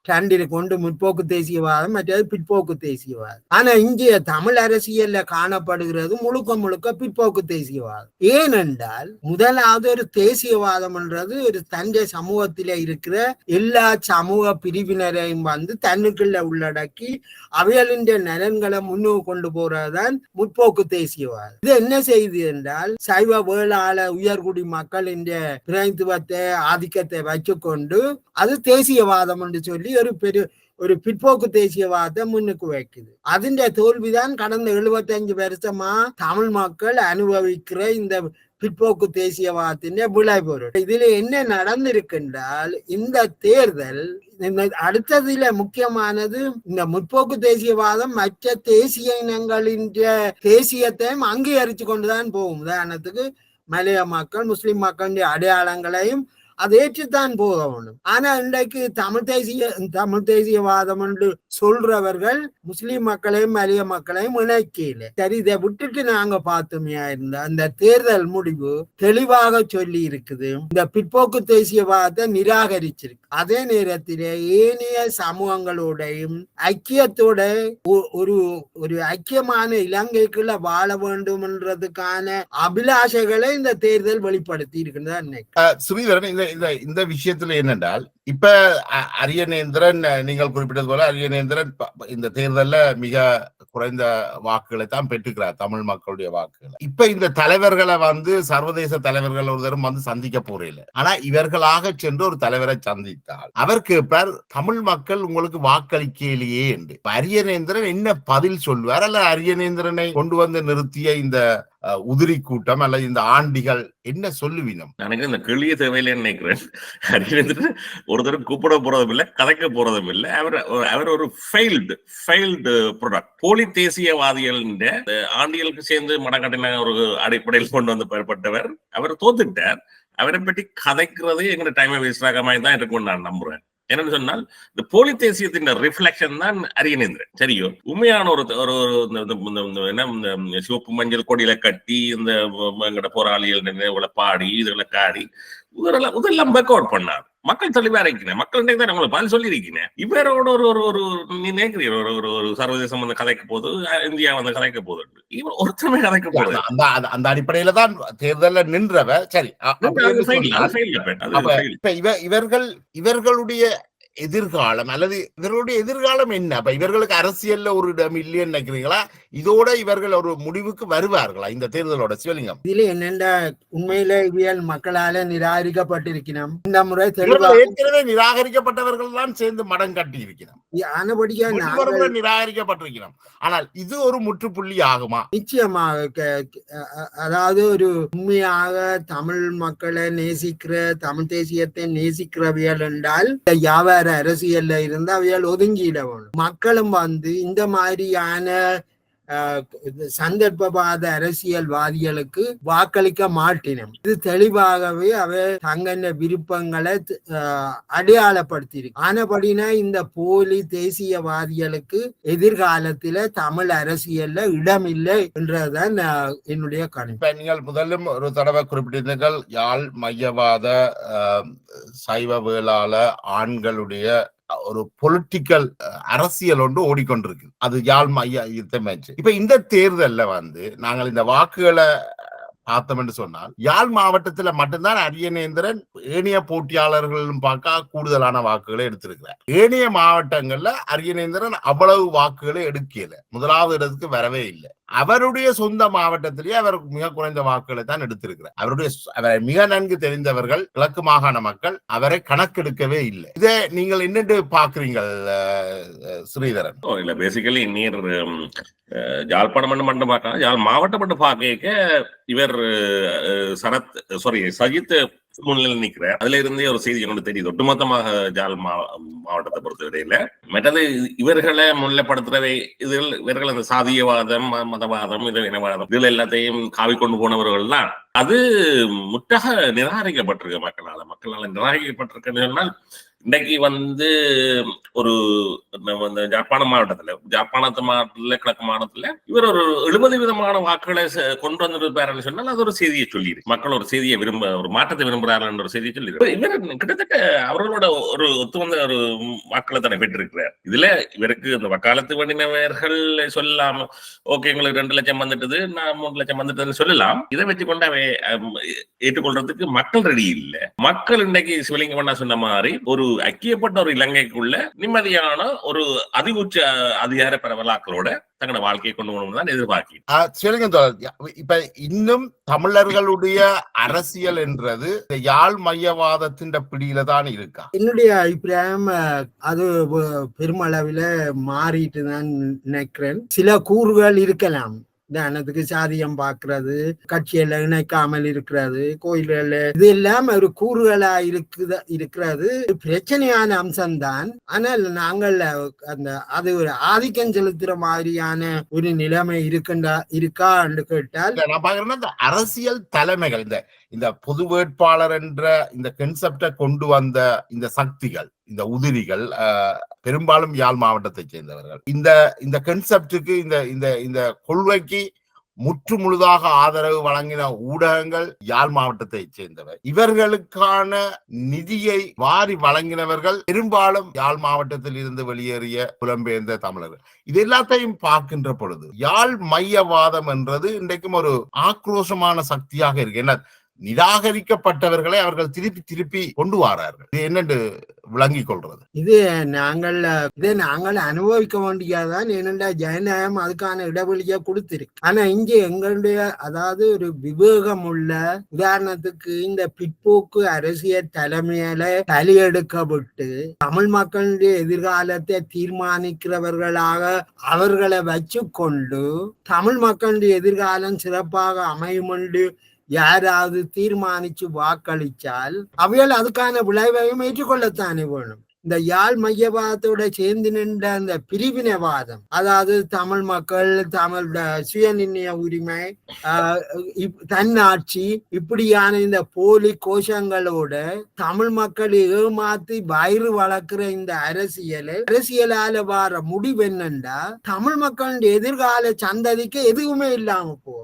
2 இருக்கு. ஒன்று முற்போக்கு தேசியவாதம், மற்றது பிற்போக்கு தேசியவாதம். ஆனா இங்கே தமிழ் அரசியல்ல காணப்படுகிறது முழுக்க பிற்போக்கு தேசியவாதம். ஏனென்றால் முதலாவது ஒரு தேசியவாதம் என்றது ஒரு தஞ்சை சமூகத்தில இருக்கிற எல்லா சமூக பிரிவினரையும் தன்னுக்குள்ள உள்ளடக்கி அவைகளின் நலன்களை முன்னுக்கு கொண்டு போறதுதான் முற்போக்கு தேசியவாதம். இது என்ன செய்து என்றால், சைவ வேளாள உயர்குடி மக்களின் பிரதிநிதித்துவத்தை, ஆதிக்கத்தை வச்சுக்கொண்டு அது தேசியவாதம் என்று சொல்லி ஒரு பிற்போக்கு தேசியவாதத்தை முன்னுக்கு வைக்குது. அதின் தோல்விதான் கடந்த 75 வருஷமா தமிழ் மக்கள் அனுபவிக்கிற இந்த பிற்போக்கு தேசியவாதத்தின் விளைபொருள். இதுல என்ன நடந்திருக்கின்றால், இந்த தேர்தல் அடுத்ததுல முக்கியமானது இந்த முற்போக்கு தேசியவாதம் மற்ற தேசிய இனங்களின் தேசியத்தையும் அங்கீகரிச்சு கொண்டுதான் போகும். உதாரணத்துக்கு மலைய மக்கள், முஸ்லிம் மக்களுடைய அடையாளங்களையும் அதை ஏற்றுத்தான் போகணும். ஆனா இன்றைக்கு தமிழ் தேசியவாதம் என்று சொல்றவர்கள் முஸ்லிம் மக்களையும் மலைய மக்களையும் இணைக்கல. சரி, இதை விட்டுட்டு நாங்க பார்த்தோமையா இருந்தா அந்த தேர்தல் முடிவு தெளிவாக சொல்லி இருக்குது, இந்த பிற்போக்கு தேசியவாதத்தை நிராகரிச்சிருக்கு. அதே நேரத்திலே ஏனைய சமூகங்களோடையும் ஐக்கியத்தோட ஒரு ஐக்கியமான இலங்கைக்குள்ள வாழ வேண்டும் என்றதுக்கான அபிலாஷைகளை இந்த தேர்தல் வெளிப்படுத்தி இருக்குன்னு இந்த விஷயத்துல என்னென்றால், இப்ப அரியநேந்திரன், நீங்கள் குறிப்பிட்டது போல அரியநேந்திரன் இந்த தேர்தல்ல மிக குறைந்த வாக்குகளை தான் பெற்றுக்கிறார், தமிழ் மக்களுடைய வாக்குகளை. இப்ப இந்த தலைவர்களை சர்வதேச தலைவர்கள் ஒரு தரம் சந்திக்க போறேன். ஆனா இவர்களாக சென்று ஒரு தலைவரை சந்தித்தால் அவர் கேட்பார், தமிழ் மக்கள் உங்களுக்கு வாக்களிக்கலையே என்று. அரியநேந்திரன் என்ன பதில் சொல்வார்? அல்ல அரியநேந்திரனை கொண்டு நிறுத்திய இந்த உதிரி கூட்டம் அல்லது இந்த ஆண்டிகள் என்ன சொல்லுவீனம்? எனக்கு இந்த கேள்விய தேவையில்லைன்னு நினைக்கிறேன். அரியநேந்திரன் ஒருத்தரும் கூப்பிட போறதும் இல்லை, கதைக்க போறதும் இல்லை. அவர் ஒரு ஃபெயில்டு ப்ராடக்ட். போலி தேசியவாதிகள் ஆண்டிகளுக்கு சேர்ந்து மடக்கட்டின ஒரு அடிப்படையில் கொண்டு பெறப்பட்டவர். அவர் தோத்துட்டார். அவரை பற்றி கதைக்கிறது எங்க டைமை வேஸ்ட் ஆக மாதிரி தான் இருக்கும்னு நான் நம்புறேன். என்னன்னு சொன்னால் இந்த போலி தேசியத்தின் ரிஃப்ளெக்ஷன் தான் அரியநேந்திரன். சரியோ, உண்மையான ஒரு என்ன சிவப்பு மஞ்சள் கொடியில கட்டி இந்த எங்கட போராளிகள் பாடி இதுகளை காடி இதெல்லாம் பேக் அவுட் பண்ணார். மக்கள் தெளிவா இருக்கிறேன், மக்கள் தான் உங்களை பதில் சொல்லி இருக்கிறேன். இவரோட ஒரு ஒரு ஒரு நீ நினைக்கிறீர் ஒரு சர்வதேசம் வந்து கதைக்க போது, இந்தியா வந்து கதைக்க போது, இவர் ஒருத்தமே கதைக்க போகுது. அந்த அடிப்படையில தான் தேர்தல நின்றவ. சரி, இவர்களுடைய எதிர்காலம் அல்லது இவர்களுடைய எதிர்காலம் என்ன? அப்ப இவர்களுக்கு அரசியல்ல ஒரு இடம் இல்லைன்னு நினைக்கிறீங்களா? இதோட இவர்கள் ஒரு முடிவுக்கு வருவார்களா இந்த தேர்தலோட? சிவலிங்கம், இதுல என்னென்ன உண்மையில இவியல் மக்களால நிராகரிக்கப்பட்டிருக்கணும். இந்த முறை ஏற்கனவே நிராகரிக்கப்பட்டவர்கள் தான் சேர்ந்து மடம் கட்டி இருக்கிறோம், ஆனபடியா நிராகரிக்கப்பட்டிருக்கிறோம். ஆனால் இது ஒரு முற்றுப்புள்ளி ஆகுமா? நிச்சயமாக. அதாவது ஒரு உண்மையாக தமிழ் மக்களை நேசிக்கிற, தமிழ் தேசியத்தை நேசிக்கிறவியல் என்றால் வியாபார அரசியல்ல இருந்து அவையால் ஒதுங்கிட வேணும். மக்களும் வந்து இந்த மாதிரியான சந்தர்ப்பவாத அரசியல்வாதிகளுக்கு வாக்களிக்க மாட்டினோம். இது தெளிவாகவே அவ தங்க விருப்பங்களை அடையாளப்படுத்தியிருக்கு. ஆனபடினா இந்த போலி தேசியவாதிகளுக்கு எதிர்காலத்தில தமிழ் அரசியல்ல இடம் இல்லை என்றதுதான் என்னுடைய கணிப்பு. நீங்கள் முதலும் ஒரு தடவை குறிப்பிட்டிருந்தீர்கள், யாழ் மையவாத சைவ வேளாள ஆண்களுடைய ஒரு பொலிட்டிக்கல் அரசியல் ஒன்று ஓடிக்கொண்டிருக்கு. அது யாழ் மைய மேட்ச். இப்ப இந்த தேர்தல்ல வந்து நாங்கள் இந்த வாக்குகளை பார்த்தோம் என்று சொன்னால், யாழ் மாவட்டத்துல மட்டும்தான் அரியநேந்திரன் ஏனைய போட்டியாளர்களும் பார்க்க கூடுதலான வாக்குகளை எடுத்திருக்கிறார். ஏனைய மாவட்டங்கள்ல அரியநேந்திரன் அவ்வளவு வாக்குகளை எடுக்கல, முதலாவது இடத்துக்கு வரவே இல்லை. அவருடைய சொந்த மாவட்டத்திலேயே அவர் மிக குறைந்த வாக்குகளை தான் எடுத்திருக்கிறார். அவரை மிக நன்கு தெரிந்தவர்கள் கிழக்கு மாகாண மக்கள் அவரை கணக்கெடுக்கவே இல்லை. இதை நீங்கள் என்னென்று பாக்குறீங்கள் ஸ்ரீதரன்? இல்ல, பேசிக்கலி நீர் யாழ்ப்பாணம் மட்டும் பார்க்கலாம், யாழ் மாவட்டம் மட்டும் பார்க்க இவர் சஜித் முன்னிலையில் நிற்கிறார். அதுல இருந்தே ஒரு செய்தி கொண்டு தெரியுது, ஒட்டுமொத்தமாக ஜாழ் மாவட்டத்தை பொறுத்தவரையில. மற்றது இவர்களை முன்னிலைப்படுத்துறவை இவர்கள் அந்த சாதியவாதம், மதவாதம், இனவாதம் இதுல எல்லாத்தையும் காவி கொண்டு போனவர்கள் தான். அது முற்றாக நிராகரிக்கப்பட்டிருக்கு மக்களால நிராகரிக்கப்பட்டிருக்குன்னு சொன்னால், இன்னைக்கு வந்து ஒரு ஜப்பான மாவட்டத்துல கிழக்கு மாவட்டத்துல இவர் ஒரு 70% வாக்குகளை கொண்டு வந்திருப்பாருன்னு சொன்னால் அது ஒரு செய்தியை சொல்லியிருக்கு. மக்கள் ஒரு செய்தியை ஒரு மாற்றத்தை விரும்புகிறார்கள் ஒரு செய்தியை சொல்லி இவர் கிட்டத்தட்ட அவர்களோட ஒரு ஒத்து வந்த ஒரு வாக்களை தானே பெற்றிருக்கிறார். இதுல இவருக்கு இந்த வக்காலத்து வண்டினவர்கள் சொல்லலாம், ஓகே உங்களுக்கு 2 லட்சம் வந்துட்டது, நான் 3 லட்சம் வந்துட்டதுன்னு சொல்லலாம். இதை வச்சுக்கொண்டு அவை ஏற்றுக்கொள்றதுக்கு மக்கள் ரெடி இல்லை. மக்கள் இன்னைக்கு சிவலிங்கம் அண்ணா சொன்ன மாதிரி ஒரு ஐக்கியப்பட்ட ஒரு இலங்கைக்குள்ள நிம்மதியான ஒரு அதிகுச்ச அதிகார பரவலாக்களோட தங்களோட வாழ்க்கையை கொண்டு போகணும் தான் எதிர்பார்க்கிறேன். இப்ப இன்னும் தமிழர்களுடைய அரசியல் என்றது யாழ் மையவாதத்தின் பிடியில தான் இருக்கா? என்னுடைய அபிப்பிராயம் அது பெருமளவில் மாறிட்டு தான் நினைக்கிறேன். சில கூறுகள் இருக்கலாம், தானத்துக்கு சாதியம் பார்க்கறது, கட்சியில இணைக்காமல் இருக்கிறது, கோயில்கள், இது எல்லாம் ஒரு கூறுகளா இருக்கிறது பிரச்சனையான அம்சம்தான். ஆனால் நாங்கள் அது ஒரு ஆதிக்கம் செலுத்துற மாதிரியான ஒரு நிலைமை இருக்கா என்று கேட்டால், நான் பாக்குறேன்னா இந்த அரசியல் தலைமைகள் இந்த பொது வேட்பாளர் என்ற இந்த கன்செப்டை கொண்டு வந்த இந்த சக்திகள், இந்த உதிரிகள் பெரும்பாலும் யாழ் மாவட்டத்தை சேர்ந்தவர்கள். இந்த கன்செப்டுக்கு இந்த கொள்கைக்கு முற்று முழுதாக ஆதரவு வழங்கின ஊடகங்கள் யாழ் மாவட்டத்தை சேர்ந்தவர். இவர்களுக்கான நிதியை வாரி வழங்கினவர்கள் பெரும்பாலும் யாழ் மாவட்டத்தில் இருந்து வெளியேறிய புலம்பெயர்ந்த தமிழர்கள். இது எல்லாத்தையும் பார்க்கின்ற பொழுது யாழ் மையவாதம் என்றது இன்றைக்கும் ஒரு ஆக்ரோஷமான சக்தியாக இருக்கு. என்ன, நிராகரிக்கப்பட்டவர்களை அவர்கள் திருப்பி கொண்டு வரார்கள். இது என்னென்று விளங்கிக் கொள்றது? இதை நாங்கள் அனுபவிக்க வேண்டியதான். ஏனென்றா ஜனநாயகம் அதுக்கான இடைவெளியை கொடுத்திருக்கு. ஆனா இங்க எங்களுடைய அதாவது ஒரு விவேகம் உள்ள, உதாரணத்துக்கு இந்த பிற்போக்கு அரசியல் தலைமையில தலையெடுக்க விட்டு தமிழ் மக்களுடைய எதிர்காலத்தை தீர்மானிக்கிறவர்களாக அவர்களை வச்சு கொண்டு தமிழ் மக்களுடைய எதிர்காலம் சிறப்பாக அமையும் என்று யாராவது தீர்மானிச்சு வாக்களிச்சால் அவையால் அதுக்கான விளைவையும் ஏற்றுக்கொள்ளத்தானே வேணும். இந்த யாழ் மையவாதத்தோட சேர்ந்து நின்ற அந்த பிரிவினைவாதம், அதாவது தமிழ் மக்கள், தமிழ் சுயநிர்ணய உரிமை, தன்னாட்சி, இப்படியான இந்த போலி கோஷங்களோட தமிழ் மக்களை ஏமாத்தி வயிறு வளர்க்கிற இந்த அரசியலால வர முடிவு என்னண்டா தமிழ் மக்களுடைய எதிர்கால சந்ததிக்கு எதுவுமே இல்லாம போ.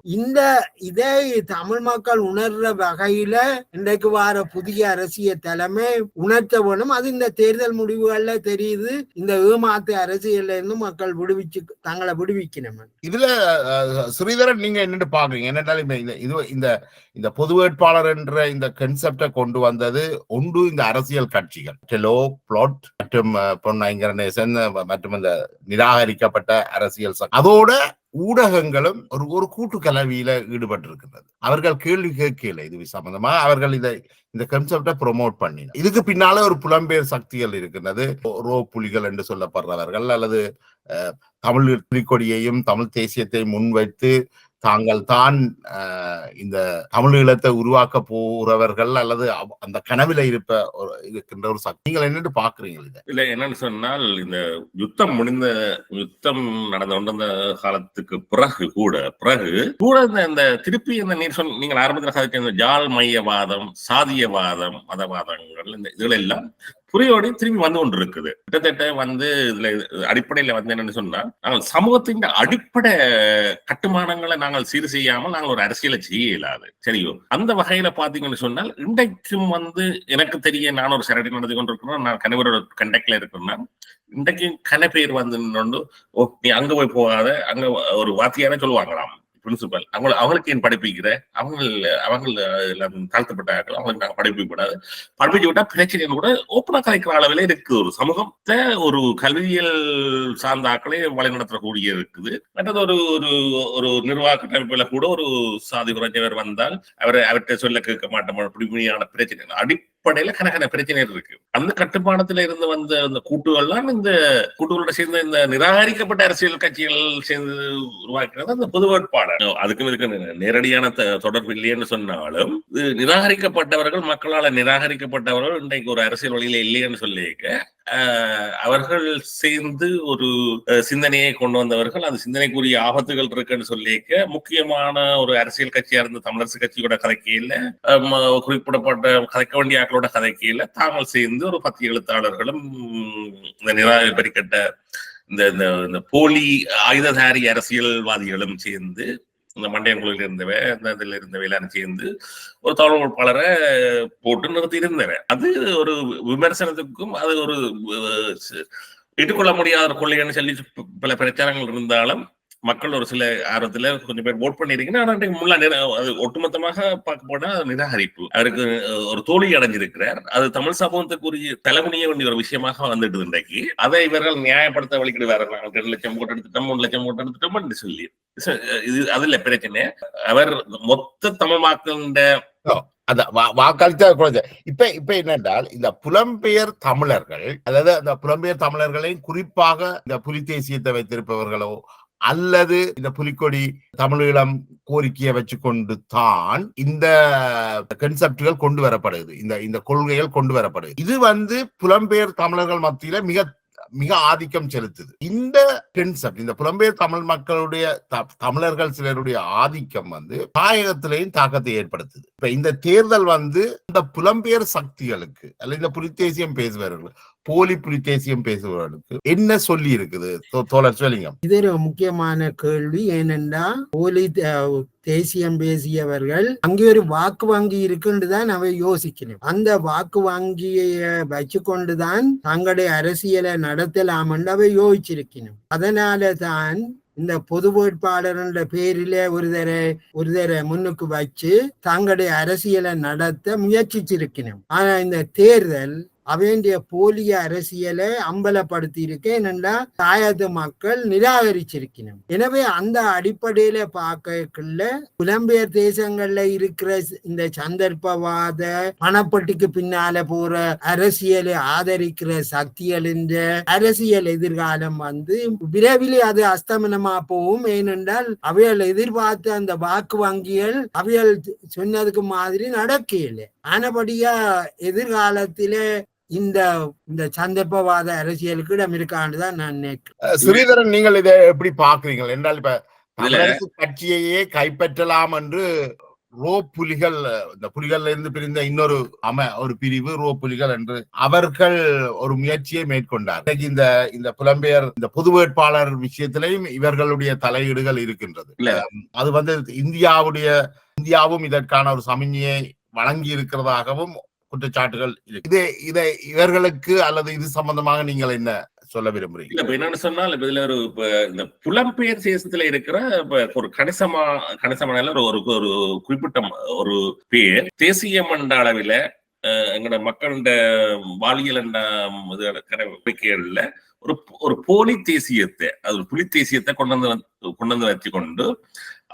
இதே தமிழ் மக்கள் உணர்ற வகையில இன்றைக்கு வர புதிய அரசியல் தலைமை உணர்த்த வேணும். அது இந்த தேர்தல் முடிவுகள்ல தெரியுது. இந்த ஏமாத்து அரசியல்ல இருந்து மக்கள் தங்களை விடுவிக்கணும். இதுல ஸ்ரீதரன் நீங்க என்னன்னு பாக்குறீங்க? என்னென்றாலும் இந்த பொது வேட்பாளர் என்ற இந்த கன்செப்டை கொண்டு வந்தது ஒன்று இந்த அரசியல் கட்சிகள், டெலோ, பிளாட் மற்றும் பொன்னைங்கரநேசன் மற்றும் இந்த நிராகரிக்கப்பட்ட அரசியல் அதோட ஊடகங்களும் ஒரு கூட்டு கலவியில ஈடுபட்டிருக்கிறது. அவர்கள் கேள்வி கேட்கல இது சம்பந்தமா, அவர்கள் இந்த கன்செப்டை ப்ரொமோட் பண்ணி. இதுக்கு பின்னால ஒரு புலம்பெயர் சக்திகள் இருக்கின்றது, ரோ புலிகள் என்று சொல்லப்படுறவர்கள், அல்லது தமிழ் புலிக்கொடியையும் தமிழ் தேசியத்தை முன்வைத்து தாங்கள் தான் இந்த தமிழீழத்தை உருவாக்க போறவர்கள் அல்லது அந்த கனவில இருக்கின்ற ஒரு சக்தி. நீங்கள் என்னன்னு பாக்குறீங்க? இல்ல, என்னன்னு சொன்னால் இந்த யுத்தம் நடந்து கொண்ட காலத்துக்கு பிறகு கூட இந்த திருப்பி நீங்கள் ஆரம்பத்தில் சாதித்த இந்த ஜால் மையவாதம், சாதியவாதம், மதவாதங்கள், இந்த இதுல எல்லாம் புரியோடி திரும்பி வந்து கொண்டு இருக்குது. கிட்டத்தட்ட இதுல அடிப்படையில என்னன்னு சொன்னா, நாங்கள் சமூகத்தின் அடிப்படை கட்டுமானங்களை நாங்கள் சீர் செய்யாமல் நாங்கள் ஒரு அரசியலை செய்ய இயலாது. சரியோ, அந்த வகையில பாத்தீங்கன்னு சொன்னால் இன்றைக்கும் எனக்கு தெரிய, நான் ஒரு சரடி நடந்து கொண்டிருக்கிறோம், நான் கணவரோட கண்டக்ட்ல இருக்கிறேன்னா, இன்றைக்கு கன பேர் நீ அங்க போய் போகாத, அங்க ஒரு வாத்தியாரே சொல்லுவாங்களாம் பிரின்சிபல், அவங்களுக்கு ஏன் படிப்பிக்கிற, அவங்க தாழ்த்தப்பட்டார்கள், அவங்களுக்கு நாங்கள் படிப்பிக்கூடாது, படிப்பிச்சு விட்டா பிரச்சனை கூட ஓப்பனா கலைக்கிற அளவில் இருக்குது. ஒரு சமூகத்தை ஒரு கல்வியியல் சார்ந்த ஆக்களை வழிநடத்தக்கூடிய இருக்குது. மற்றது ஒரு நிர்வாக கட்டமைப்புல கூட ஒரு சாதி குறைஞ்சவர் வந்தால் அவர்கிட்ட சொல்ல கேட்க மாட்டோம், அப்படியான பிரச்சனை அடிப்படையில கணக்கான பிரச்சனைகள் இருக்கு. அந்த கட்டுப்பாடத்துல இருந்து வந்த அந்த கூட்டுகள்லாம் இந்த கூட்டுகளோட சேர்ந்த இந்த நிராகரிக்கப்பட்ட அரசியல் கட்சிகள் சேர்ந்து உருவாக்குறது அந்த பொது வேட்பாளர். அதுக்கும் இதுக்கு நேரடியான தொடர்பு இல்லைன்னு சொன்னாலும், நிராகரிக்கப்பட்டவர்கள், மக்களால் நிராகரிக்கப்பட்டவர்கள் இன்றைக்கு ஒரு அரசியல் வழியில இல்லைன்னு சொல்லியிருக்க, அவர்கள் சேர்ந்து ஒரு சிந்தனையை கொண்டு வந்தவர்கள், அந்த சிந்தனைக்குரிய ஆபத்துகள் இருக்குன்னு சொல்லியிருக்க, முக்கியமான ஒரு அரசியல் கட்சியா இருந்த தமிழரசு கட்சியோட கதைக்கையில, குறிப்பிடப்பட்ட கதைக்க வேண்டிய ஆக்களோட கதைக்கையில தாங்கள் சேர்ந்து ஒரு 10 எழுத்தாளர்களும் இந்த நிராகரிக்கப்பட்ட இந்த போலி ஆயுததாரி அரசியல்வாதிகளும் சேர்ந்து, இந்த மண்டையங்குழில் இருந்தவை, இதுல இருந்தவை எல்லாம் சேர்ந்து ஒரு தமிழ் வேட்பாளரை போட்டு நிறுத்தி இருந்தவை. அது ஒரு விமர்சனத்துக்கும் அது ஒரு ஏற்றுக்கொள்ள முடியாத ஒரு கொள்கைன்னு சொல்லி பல பிரச்சாரங்கள் இருந்தாலும், மக்கள் ஒரு சில ஆர்வத்துல கொஞ்சம் பேர் ஓட் பண்ணிருக்கீங்கன்னா, அது ஒட்டுமொத்தமாக பார்க்க போனா நிராகரிப்பு. அவருக்கு ஒரு தோல்வி அடைஞ்சிருக்கிறார். அது தமிழ் சமூகத்துக்குரிய தலைமுடிய வேண்டிய ஒரு விஷயமாக வந்துட்டு இன்றைக்கு. அதை இவர்கள் நியாயப்படுத்த வழிக்கிடுவார்கள். 2 லட்சம் ஓட்டு எடுத்துட்டோம், 3 லட்சம் ஓட்டு எடுத்துட்டோம் என்று சொல்லி. இது அதுல பிரச்சனை. அவர் மொத்த தமிழ் மக்களின் வாக்களித்த இப்ப என்னென்றால், இந்த புலம்பெயர் தமிழர்கள், அதாவது அந்த புலம்பெயர் தமிழர்களையும் குறிப்பாக இந்த புலி தேசியத்தை வைத்திருப்பவர்களோ அல்லது இந்த புலிக்கொடி தமிழீழம் கோரிக்கையை வச்சு கொண்டு தான் இந்த கன்செப்டுகள் கொண்டு வரப்படுது, இந்த கொள்கைகள் கொண்டு வரப்படுது. இது புலம்பெயர் தமிழர்கள் மத்தியில மிக ஆதிக்கம் செலுத்துது. இந்த கன்செப்ட், இந்த புலம்பெயர் தமிழ் மக்களுடைய தமிழர்கள் சிலருடைய ஆதிக்கம் தாயகத்திலேயும் தாக்கத்தை ஏற்படுத்துது. இப்ப இந்த தேர்தல் இந்த புலம்பெயர் சக்திகளுக்கு அல்ல இந்த புலித்தேசியம் பேசுபவர்கள், போலி புலித்தேசியம் பேசுபவர்களுக்கு என்ன சொல்லி இருக்குது தோழர் சிவலிங்கம்? இது ஒரு முக்கியமான கேள்வி. ஏனென்றா போலி தேசியம் பேசியவர்கள் அங்கே ஒரு வாக்கு வங்கி இருக்குன்றுதான் அவை யோசிக்கணும். அந்த வாக்கு வங்கியை வச்சு கொண்டுதான் தங்களுடைய அரசியலை நடத்தலாம் என்று அவை யோசிச்சிருக்கணும். அதனால தான் இந்த பொது வேட்பாளர் என்ற பேரில ஒரு தர முன்னுக்கு வச்சு தங்களுடைய அரசியலை நடத்த முயற்சிச்சிருக்கணும். ஆனா இந்த தேர்தல் அவனுடைய போலிய அரசியலை அம்பலப்படுத்தி இருக்கேன். என்னன்னா தாயத்து மக்கள் நிராகரிச்சிருக்கணும். எனவே அந்த அடிப்படையில பார்க்கல புலம்பெயர் தேசங்கள்ல இருக்கிற இந்த சந்தர்ப்பவாத பணப்பட்டிக்கு பின்னால போற அரசியலை ஆதரிக்கிற சக்திகளின் அரசியல் எதிர்காலம் விரைவில் அது அஸ்தமனமா போகும். ஏனென்றால் அவைகள் எதிர்பார்த்த அந்த வாக்கு வங்கிகள் அவைகள் சொன்னதுக்கு மாதிரி நடக்கல. ஆனபடியா எதிர்காலத்தில இந்த இந்த சந்தர்ப்பவாத அரசியலுக்கு இடம் இருக்கான்னு தான் நான் நினைக்கிறேன். ஸ்ரீதரன், நீங்கள் இதை எப்படி பாக்குறீங்க என்றால் இப்ப இதுல தமிழரசு கட்சியையே கைப்பற்றலாம் என்று ரோ புலிகள், இந்த புலிகள்ல இருந்து பிரிந்த இன்னொரு ஒரு பிரிவு ரோ புலிகள் என்று அவர்கள் ஒரு முயற்சியை மேற்கொண்டார். இந்த இந்த புலம்பெயர் இந்த பொது வேட்பாளர் விஷயத்திலையும் இவர்களுடைய தலையீடுகள் இருக்கின்றது. அது இந்தியாவும் இதற்கான ஒரு சமிஞ்ஞையை வழங்கி இருக்கிறதாகவும் குற்றச்சாட்டுகள் இருக்கு. இதை இவர்களுக்கு அல்லது இது சம்பந்தமாக நீங்கள் என்ன சொல்ல விரும்புறீங்க? இல்ல, இப்ப என்னன்னு சொன்னால் இப்ப இதுல இந்த புலம்பெயர் தேசத்துல இருக்கிற ஒரு கணிசமான ஒரு குறிப்பிட்ட ஒரு பேர் தேசிய மண்ட அளவில எங்களோட மக்களோட வாழியல் நம்பிக்கைகள்ல ஒரு போலி தேசியத்தை, அது ஒரு புலி தேசியத்தை கொண்டு வச்சுக்கொண்டு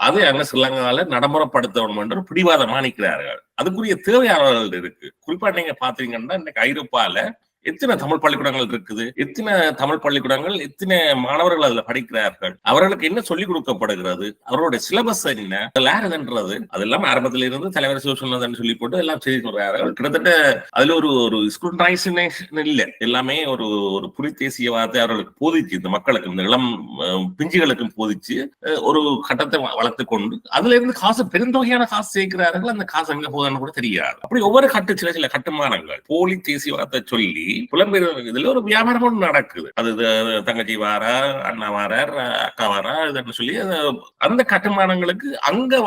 அதை அங்க ஸ்ரீலங்கால நடைமுறைப்படுத்தணும் என்று பிடிவாதமா நிற்கிறார்கள். அதுக்குரிய தேவையாளர்கள் இருக்கு. குறிப்பா நீங்க பாத்தீங்கன்னா இன்னைக்கு ஐரோப்பால எத்தனை தமிழ் பள்ளிக்கூடங்கள் இருக்குது, எத்தனை தமிழ் பள்ளிக்கூடங்கள், எத்தனை மாணவர்கள் அதுல படிக்கிறார்கள், அவர்களுக்கு என்ன சொல்லிக் கொடுக்கப்படுகிறது, அவர்களுடைய சிலபஸ் என்ன, யாருன்றது அது எல்லாம் ஆரம்பத்தில இருந்து தலைவர் சோஷன் சொல்லி போட்டு எல்லாம் செய்து சொல்றார்கள். கிட்டத்தட்ட அதுல ஒரு ஸ்கூல்னைசேஷன் இல்ல, எல்லாமே ஒரு புலி தேசியவாதத்தை அவர்களுக்கு போதிச்சு, இந்த மக்களுக்கு, இந்த இளம் பிஞ்சுகளுக்கும் போதிச்சு ஒரு கட்டத்தை வளர்த்து கொண்டு அதுல இருந்து காசு, பெருந்தொகையான காசு சேர்க்கிறார்கள். அந்த காசு எங்க போகுதுன்னு கூட தெரியாது. அப்படி ஒவ்வொரு சில கட்டுமானங்கள் போலி தேசியவாதத்தை சொல்லி புலம்பெயர் இதுல ஒரு வியாபாரம் நடக்குது. அது தங்கச்சி வாரா, அண்ணா வாரார், அக்கா வாரா இதுன்னு சொல்லி அந்த கட்டுமானங்களுக்கு அங்க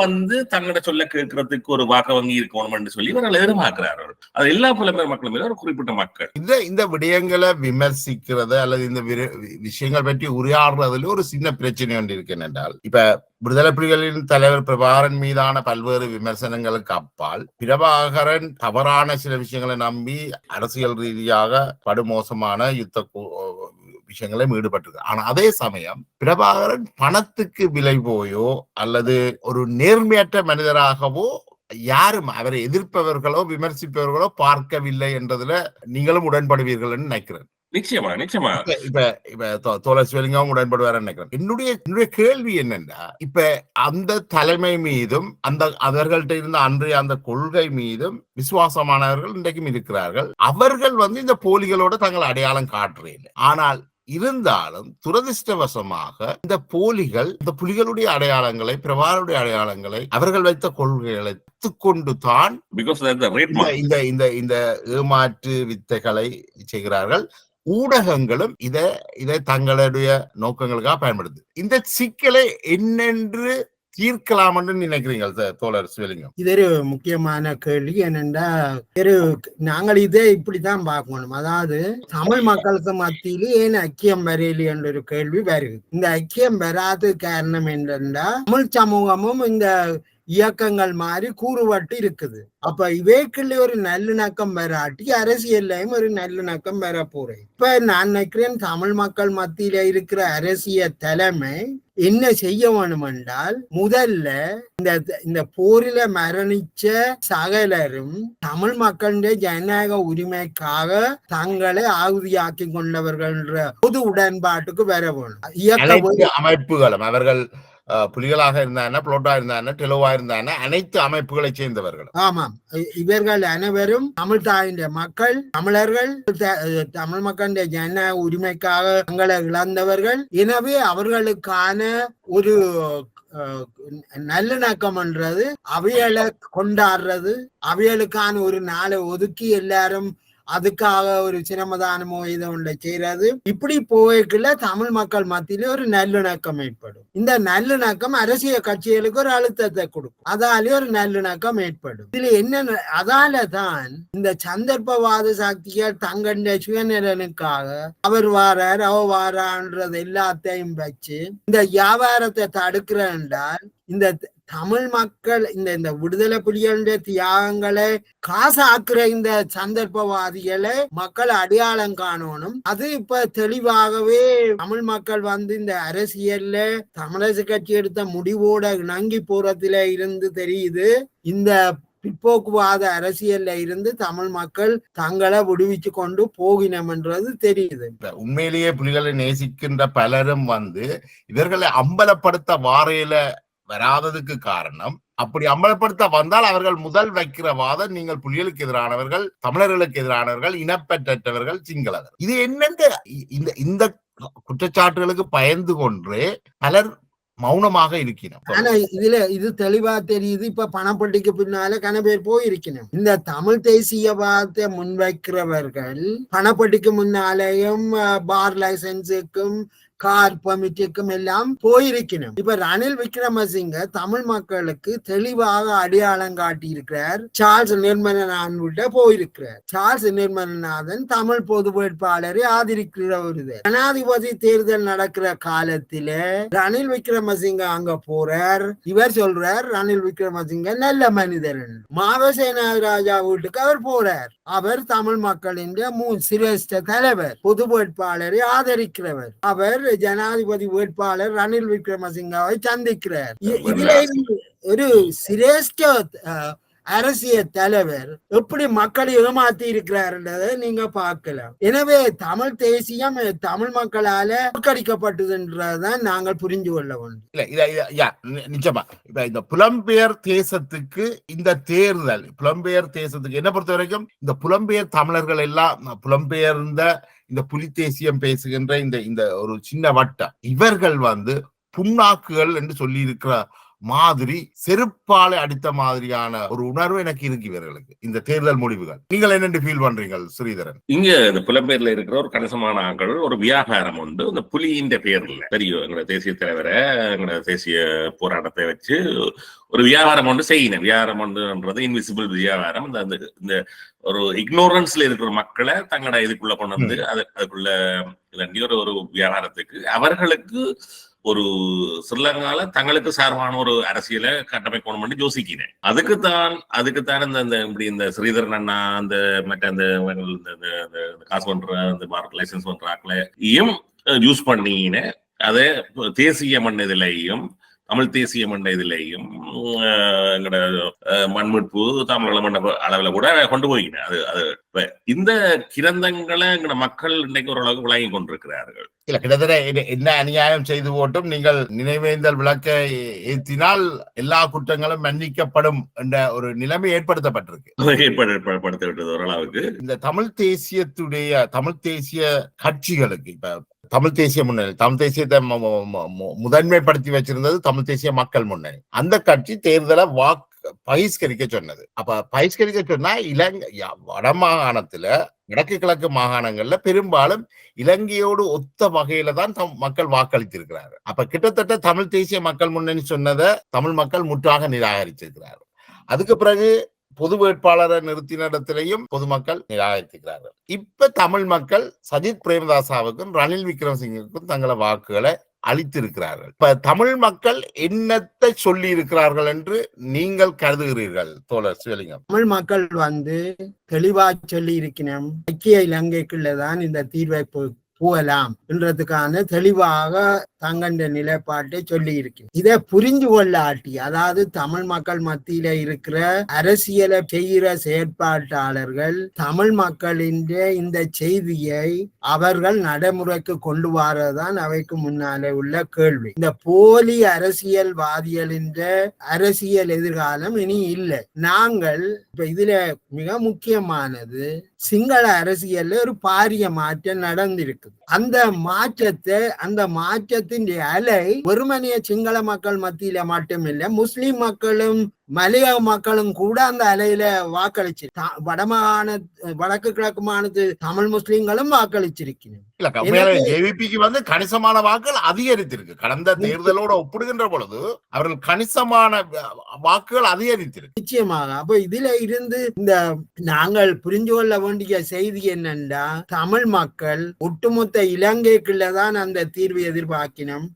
தங்கட சொல்ல கேட்கறதுக்கு ஒரு வாக்கு வங்கி இருக்கணும்னு சொல்லி இவர்கள் எதிர்பார்க்கிறார்கள். அது எல்லா புலம்பெயர் மக்களுமே ஒரு குறிப்பிட்ட மக்கள். இந்த விடயங்களை விமர்சிக்கிறது அல்லது இந்த விஷயங்கள் பற்றி உரையாடுறதுல ஒரு சின்ன பிரச்சனை ஒன்று இருக்கு. என்றால் இப்ப விடுதலை புலிகளின் தலைவர் பிரபாகரன் மீதான பல்வேறு விமர்சனங்களுக்கு அப்பால் பிரபாகரன் தவறான சில விஷயங்களை நம்பி அரசியல் ரீதியாக படுமோசமான யுத்த விஷயங்களை ஈடுபட்டிருக்கு. ஆனா அதே சமயம் பிரபாகரன் பணத்துக்கு விலை போயோ அல்லது ஒரு நேர்மையற்ற மனிதராகவோ யாரும் அவரை எதிர்ப்பவர்களோ விமர்சிப்பவர்களோ பார்க்கவில்லை என்றதுல நீங்களும் உடன்படுவீர்கள் நினைக்கிறேன். நிச்சயமா. இப்ப தோழர் சிவலிங்கம் உடன்படுவார் நினைக்கிறேன். என்னுடைய கேள்வி என்னன்னா, இப்ப அந்த தலைமை மீதும் அவர்கள்ட்ட இருந்த அன்றைய அந்த கொள்கை மீதும் விசுவாசமானவர்கள் இன்றைக்கும் இருக்கிறார்கள். அவர்கள் இந்த போலிகளோட தங்கள் அடையாளம் காட்டுறேன். ஆனால் இருந்தாலும் துரதிருஷ்டவசமாக இந்த போலிகள் இந்த புலிகளுடைய அடையாளங்களை, பிரபாகருடைய அடையாளங்களை, அவர்கள் வைத்த கொள்கைகளை கொண்டு தான் இந்த ஏமாற்று வித்தைகளை செய்கிறார்கள். ஊடகங்களும் இதை தங்களுடைய நோக்கங்களுக்காக பயன்படுது. இந்த சிக்கலை என்னென்று தீர்க்கலாம் என்று நினைக்கிறீங்க தோழர் சிவலிங்கம்? இது ஒரு முக்கியமான கேள்வி. என்னென்றா நாங்கள் இதை இப்படித்தான் பார்க்கணும். அதாவது தமிழ் மக்களுக்கு மத்தியிலே ஏன் ஐக்கியம் வரையில என்ற ஒரு கேள்வி வருது. இந்த ஐக்கியம் வராது காரணம் என்னென்றா தமிழ் சமூகமும் இந்த இயக்கங்கள் மாதிரி கூறுபட்டு இருக்குது. அப்ப இவைக்குள்ள ஒரு நல்லிணக்கம் வராட்டி அரசியல்லையும் ஒரு நல்லிணக்கம் வர போறேன். இப்ப நான் நினைக்கிறேன் தமிழ் மக்கள் மத்தியில இருக்கிற அரசியல் தலைமை என்ன செய்ய வேணும் என்றால், முதல்ல இந்த போரில மரணிச்ச சகலரும் தமிழ் மக்களுடைய ஜனநாயக உரிமைக்காக தங்களை ஆகுதியாக்கி கொண்டவர்கள் பொது உடன்பாட்டுக்கு வர வேணும். இயக்க அமைப்புகளும் அவர்கள் புலிகளாக இருந்தான, புளோட்டா இருந்தான, டெலோவா இருந்தான அனைத்து அமைப்புகளை சேர்ந்தவர்கள். ஆமாம், இவர்கள் அனைவரும் தமிழ் தாயின் மக்கள், தமிழர்கள், தமிழ் மக்களுடைய ஜன உரிமைக்காக தங்களை இழந்தவர்கள். எனவே அவர்களுக்கான ஒரு நல்லிணக்கம் என்றது, அவைகளை கொண்டாடுறது, அவைகளுக்கான ஒரு நாளை ஒதுக்கி எல்லாரும் அதுக்காக ஒரு சிரமதானமோ இதை ஒன்றை செய்யறது, இப்படி போய்க்குள்ள தமிழ் மக்கள் மத்தியில ஒரு நல்லிணக்கம் ஏற்படும். இந்த நல்லிணக்கம் அரசியல் கட்சிகளுக்கு ஒரு அழுத்தத்தை கொடுக்கும். அதாலே ஒரு நல்லிணக்கம் ஏற்படும். இதுல என்ன, அதாலதான் இந்த சந்தர்ப்பவாத சக்திகள் தங்களுடைய சுயநலனுக்காக அவர் வாரார் அவ வாரான்றது எல்லாத்தையும் வச்சு இந்த வியாபாரத்தை தடுக்கிற என்றால், இந்த தமிழ் மக்கள் இந்த விடுதலை புலிகளுடைய தியாகங்களை காசாக்குற இந்த சந்தர்ப்பவாதிகளை மக்கள் அடையாளம் காணணும். அது இப்ப தெளிவாகவே தமிழ் மக்கள் இந்த அரசியல்ல தமிழரசு கட்சி எடுத்த முடிவோட இணங்கி போறதுல இருந்து தெரியுது. இந்த பிற்போக்குவாத அரசியல்ல இருந்து தமிழ் மக்கள் தங்களை விடுவிச்சு கொண்டு போகினம் என்றது தெரியுது. உண்மையிலேயே புலிகளை நேசிக்கின்ற பலரும் இவர்களை அம்பலப்படுத்த வாரையில வராததுக்கு காரணம், அப்படி அமல்படுத்த வந்தால் அவர்கள் முதல் வைக்கிற வாதம், நீங்கள் புலிகளுக்கு எதிரானவர்கள், தமிழர்களுக்கு எதிரானவர்கள், இனப்பற்றவர்கள், சிங்களர்கள். இது என்னென்று இந்த குற்றச்சாட்டுகளுக்கு பயந்து கொண்டு பலர் மௌனமாக இருக்கணும். ஆனா இது தெளிவா தெரியுது. இப்ப பணப்பட்டிக்கு பின்னால கன பேர் போயிருக்கணும். இந்த தமிழ் தேசியவாதத்தை முன்வைக்கிறவர்கள் பணப்பட்டிக்கு முன்னாலேயும் பார் லைசன்ஸுக்கும் கார் பெர்மிட்டுக்கும் எல்லாம் போயிருக்கணும். இப்ப ரணில் விக்ரமசிங்க தமிழ் மக்களுக்கு தெளிவாக அடையாளம் காட்டி இருக்கிறார். சார்ல்ஸ் நிர்மலநாதன் விட்ட போயிருக்கிறார். சார்ல்ஸ் நிர்மலநாதன் தமிழ் பொது வேட்பாளரை ஆதரிக்கிற ஒரு ஜனாதிபதி தேர்தல் நடக்கிற காலத்தில ரணில் விக்ரமசிங்க அங்க போறார். இவர் சொல்றார் ரணில் விக்ரமசிங்க நல்ல மனிதர். மாவசேனா ராஜா வீட்டுக்கு அவர் போறார். அவர் தமிழ் மக்களின் சிரேஷ்ட தலைவர், பொது வேட்பாளரை ஆதரிக்கிறவர். அவர் ஜனாதிபதி வேட்பாளர் ரணில் விக்ரமசிங்காவை சந்திக்கிறார். இதுல ஒரு சிரேஷ்ட அரசியல் தலைவர் எப்படி மக்களை ஏமாத்தி இருக்கிறார்ன்றதை நீங்க பார்க்கலாம். எனவே தமிழ் தேசியம் தமிழ் மக்களால புறக்கணிக்கப்பட்டதுன்றதான் நாங்கள் புரிஞ்சு கொள்ள வேண்டும். நிச்சயமா இப்ப இந்த புலம்பெயர் தேசத்துக்கு இந்த தேர்தல், புலம்பெயர் தேசத்துக்கு என்ன பொறுத்த வரைக்கும் இந்த புலம்பெயர் தமிழர்கள் எல்லாம் புலம்பெயர்ந்த இந்த புலி தேசியம் பேசுகின்ற இந்த ஒரு சின்ன வட்டம், இவர்கள் புண்ணாக்குகள் என்று சொல்லி இருக்கிற மாதிரி செருப்பாலை அடித்த மாதிரியான ஒரு உணர்வு எனக்கு இருக்கு இவர்களுக்கு இந்த தேர்தல் முடிவுகள். நீங்கள் என்ன ஃபீல் பண்றீங்க ஸ்ரீதரன்? இங்க இந்த புலம்பெயர்ல இருக்கிற ஒரு கணிசமான ஆட்கள் ஒரு வியாபாரம் உண்டு. இந்த புலியின் பேர்ல தெரியும், எங்களோட தேசிய தலைவரை, எங்களோட தேசிய போராட்டத்தை வச்சு ஒரு வியாபாரம் ஒன்று செய்யணும். வியாபாரம் ஒன்றுன்றது இன்விசிபிள் வியாபாரம். இந்த ஒரு இக்னோரன்ஸ்ல இருக்கிற மக்களை தங்களோட இதுக்குள்ள கொண்டு வந்து அதுக்குள்ள ஒரு வியாபாரத்துக்கு அவர்களுக்கு ஒரு ஸ்ரீலங்கால தங்களுக்கு சார்பான ஒரு அரசியலை கட்டமைக்கணும் பண்ணி யோசிக்கிறேன். அதுக்குத்தான் இந்த ஸ்ரீதரன் அண்ணா அந்த மற்ற அந்த காசு பண்ற அந்த லைசன்ஸ் பண்ற ஆக்களையும் யூஸ் பண்ணின அதை தேசிய மன்னதிலையும் தமிழ் தேசிய மன்னதிலையும் எங்களோட மண்மீட்பு தமிழ் மண்ண அளவுல கூட கொண்டு போய்கினேன். அது இந்த கிரந்தங்களை எங்களோட மக்கள் இன்னைக்கு ஓரளவுக்கு விளங்கி கொண்டிருக்கிறார்கள். இல்ல, கிட்டத்தட்ட என்ன அநியாயம் செய்து போட்டும் நீங்கள் நினைவேந்தல் விளக்க ஏற்றினால் எல்லா குற்றங்களும் மன்னிக்கப்படும் என்ற ஒரு நிலைமை ஏற்படுத்தப்பட்டிருக்கு ஓரளவுக்கு. இந்த தமிழ் தேசிய கட்சிகளுக்கு இப்ப தமிழ் தேசிய முன்னணி, தமிழ் தேசியத்தை முதன்மைப்படுத்தி வச்சிருந்தது தமிழ் தேசிய மக்கள் முன்னணி. அந்த கட்சி தேர்தலை பகிஷ்கரிக்க சொன்னது. அப்ப பகிஷ்கரிக்க சொன்னா வட மாகாணத்துல, வடக்கு கிழக்கு மாகாணங்கள்ல பெரும்பாலும் இலங்கையோடு ஒத்த வகையில தான் மக்கள் வாக்களித்திருக்கிறார்கள். அப்ப கிட்டத்தட்ட தமிழ் தேசிய மக்கள் முன்னணி சொன்னதை தமிழ் மக்கள் முற்றாக நிராகரிச்சிருக்கிறார்கள். அதுக்கு பிறகு பொது வேட்பாளரை நிறுத்தின இடத்திலையும் பொதுமக்கள் நிராகரித்திருக்கிறார்கள். இப்ப தமிழ் மக்கள் சஜித் பிரேமதாசாவுக்கும் ரணில் விக்ரமசிங்கவுக்கும் தங்களை வாக்குகளை அளித்திருக்கிறார்கள். இப்ப தமிழ் மக்கள் என்னத்தை சொல்லி இருக்கிறார்கள் என்று நீங்கள் கருதுகிறீர்கள் தோழர் சிவலிங்கம்? தமிழ் மக்கள் தெளிவா சொல்லி இருக்கணும், ஐக்கிய இலங்கைக்குள்ளதான் இந்த தீர்வை போகலாம் என்றதுக்கான தெளிவாக தங்கண்ட நிலைப்பாட்டை சொல்லி இருக்கு. இதை புரிஞ்சு கொள்ளாட்டி, அதாவது தமிழ் மக்கள் மத்தியில இருக்கிற அரசியலை செய்கிற செயற்பாட்டாளர்கள் தமிழ் மக்களின் இந்த செய்தியை அவர்கள் நடைமுறைக்கு கொண்டு வரதான் அவைக்கு முன்னாலே உள்ள கேள்வி. இந்த போலி அரசியல்வாதிகளின் அரசியல் எதிர்காலம் இனி இல்லை. நாங்கள் இப்ப இதுல மிக முக்கியமானது சிங்கள அரசியல்ல ஒரு பாரிய மாற்றம் நடந்திருக்கு. அந்த மாற்றத்தின் அலை வெறுமனைய சிங்கள மக்கள் மத்தியில மட்டுமில்லை, முஸ்லிம் மக்களும் மலையாள மக்களும் கூட அந்த அலையில வாக்களிச்சு, வடக்கு கிழக்கு மாநில தமிழ் முஸ்லிம்களும் வாக்களிச்சிருக்கணும். ஜேவிபிக்கு கணிசமான வாக்குகள் அதிகரித்திருக்கு. கடந்த தேர்தலோட ஒப்பிடுகின்ற பொழுது அவர்கள் கணிசமான வாக்குகள் அதிகரித்திருக்கு. நிச்சயமாக. அப்ப இதுல இருந்து இந்த நாங்கள் புரிஞ்சு கொள்ள வேண்டிய செய்தி என்னன்னா, தமிழ் மக்கள் ஒட்டுமொத்த இலங்கைக்குள்ளதான் அந்த தீர்வு எதிர்பார்க்கணும்.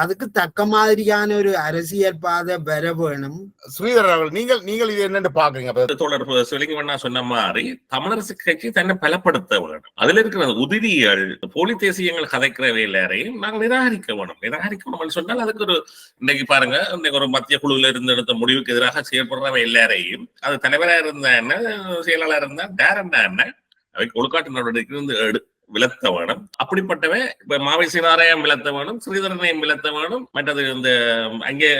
அதுக்கு தக்க மாதிரியான ஒரு அரசியல் பாதை பெற வேணும். ஸ்ரீதர் அவர்கள், நீங்கள் இது என்னன்னு பாக்குறீங்க? தோழர் சிவலிங்கமண்ணா சொன்ன மாதிரி தமிழரசு கட்சி தன்னை பலப்படுத்த வேண்டும். அதுல இருக்கிற உதிரிகள், போலி தேசியங்கள் கதைக்கிற எல்லாரையும் நாங்கள் நிராகரிக்கணும் சொன்னால் அதுக்கு ஒரு இன்னைக்கு பாருங்க, இன்னைக்கு ஒரு மத்திய குழுல இருந்து எடுத்த முடிவுக்கு எதிராக செயல்படுற எல்லாரையும், அது தலைவராக இருந்தா என்ன, செயலாளர் இருந்தா டேரண்டா என்ன, அவைக்கு ஒழுக்காட்டு நடவடிக்கை விலத்த வேணும். அப்படிப்பட்டவன் இப்ப மாவை நாராயம் விலத்த வேணும், ஸ்ரீதரனையும் விலத்த வேணும், மற்றது இந்த அங்கே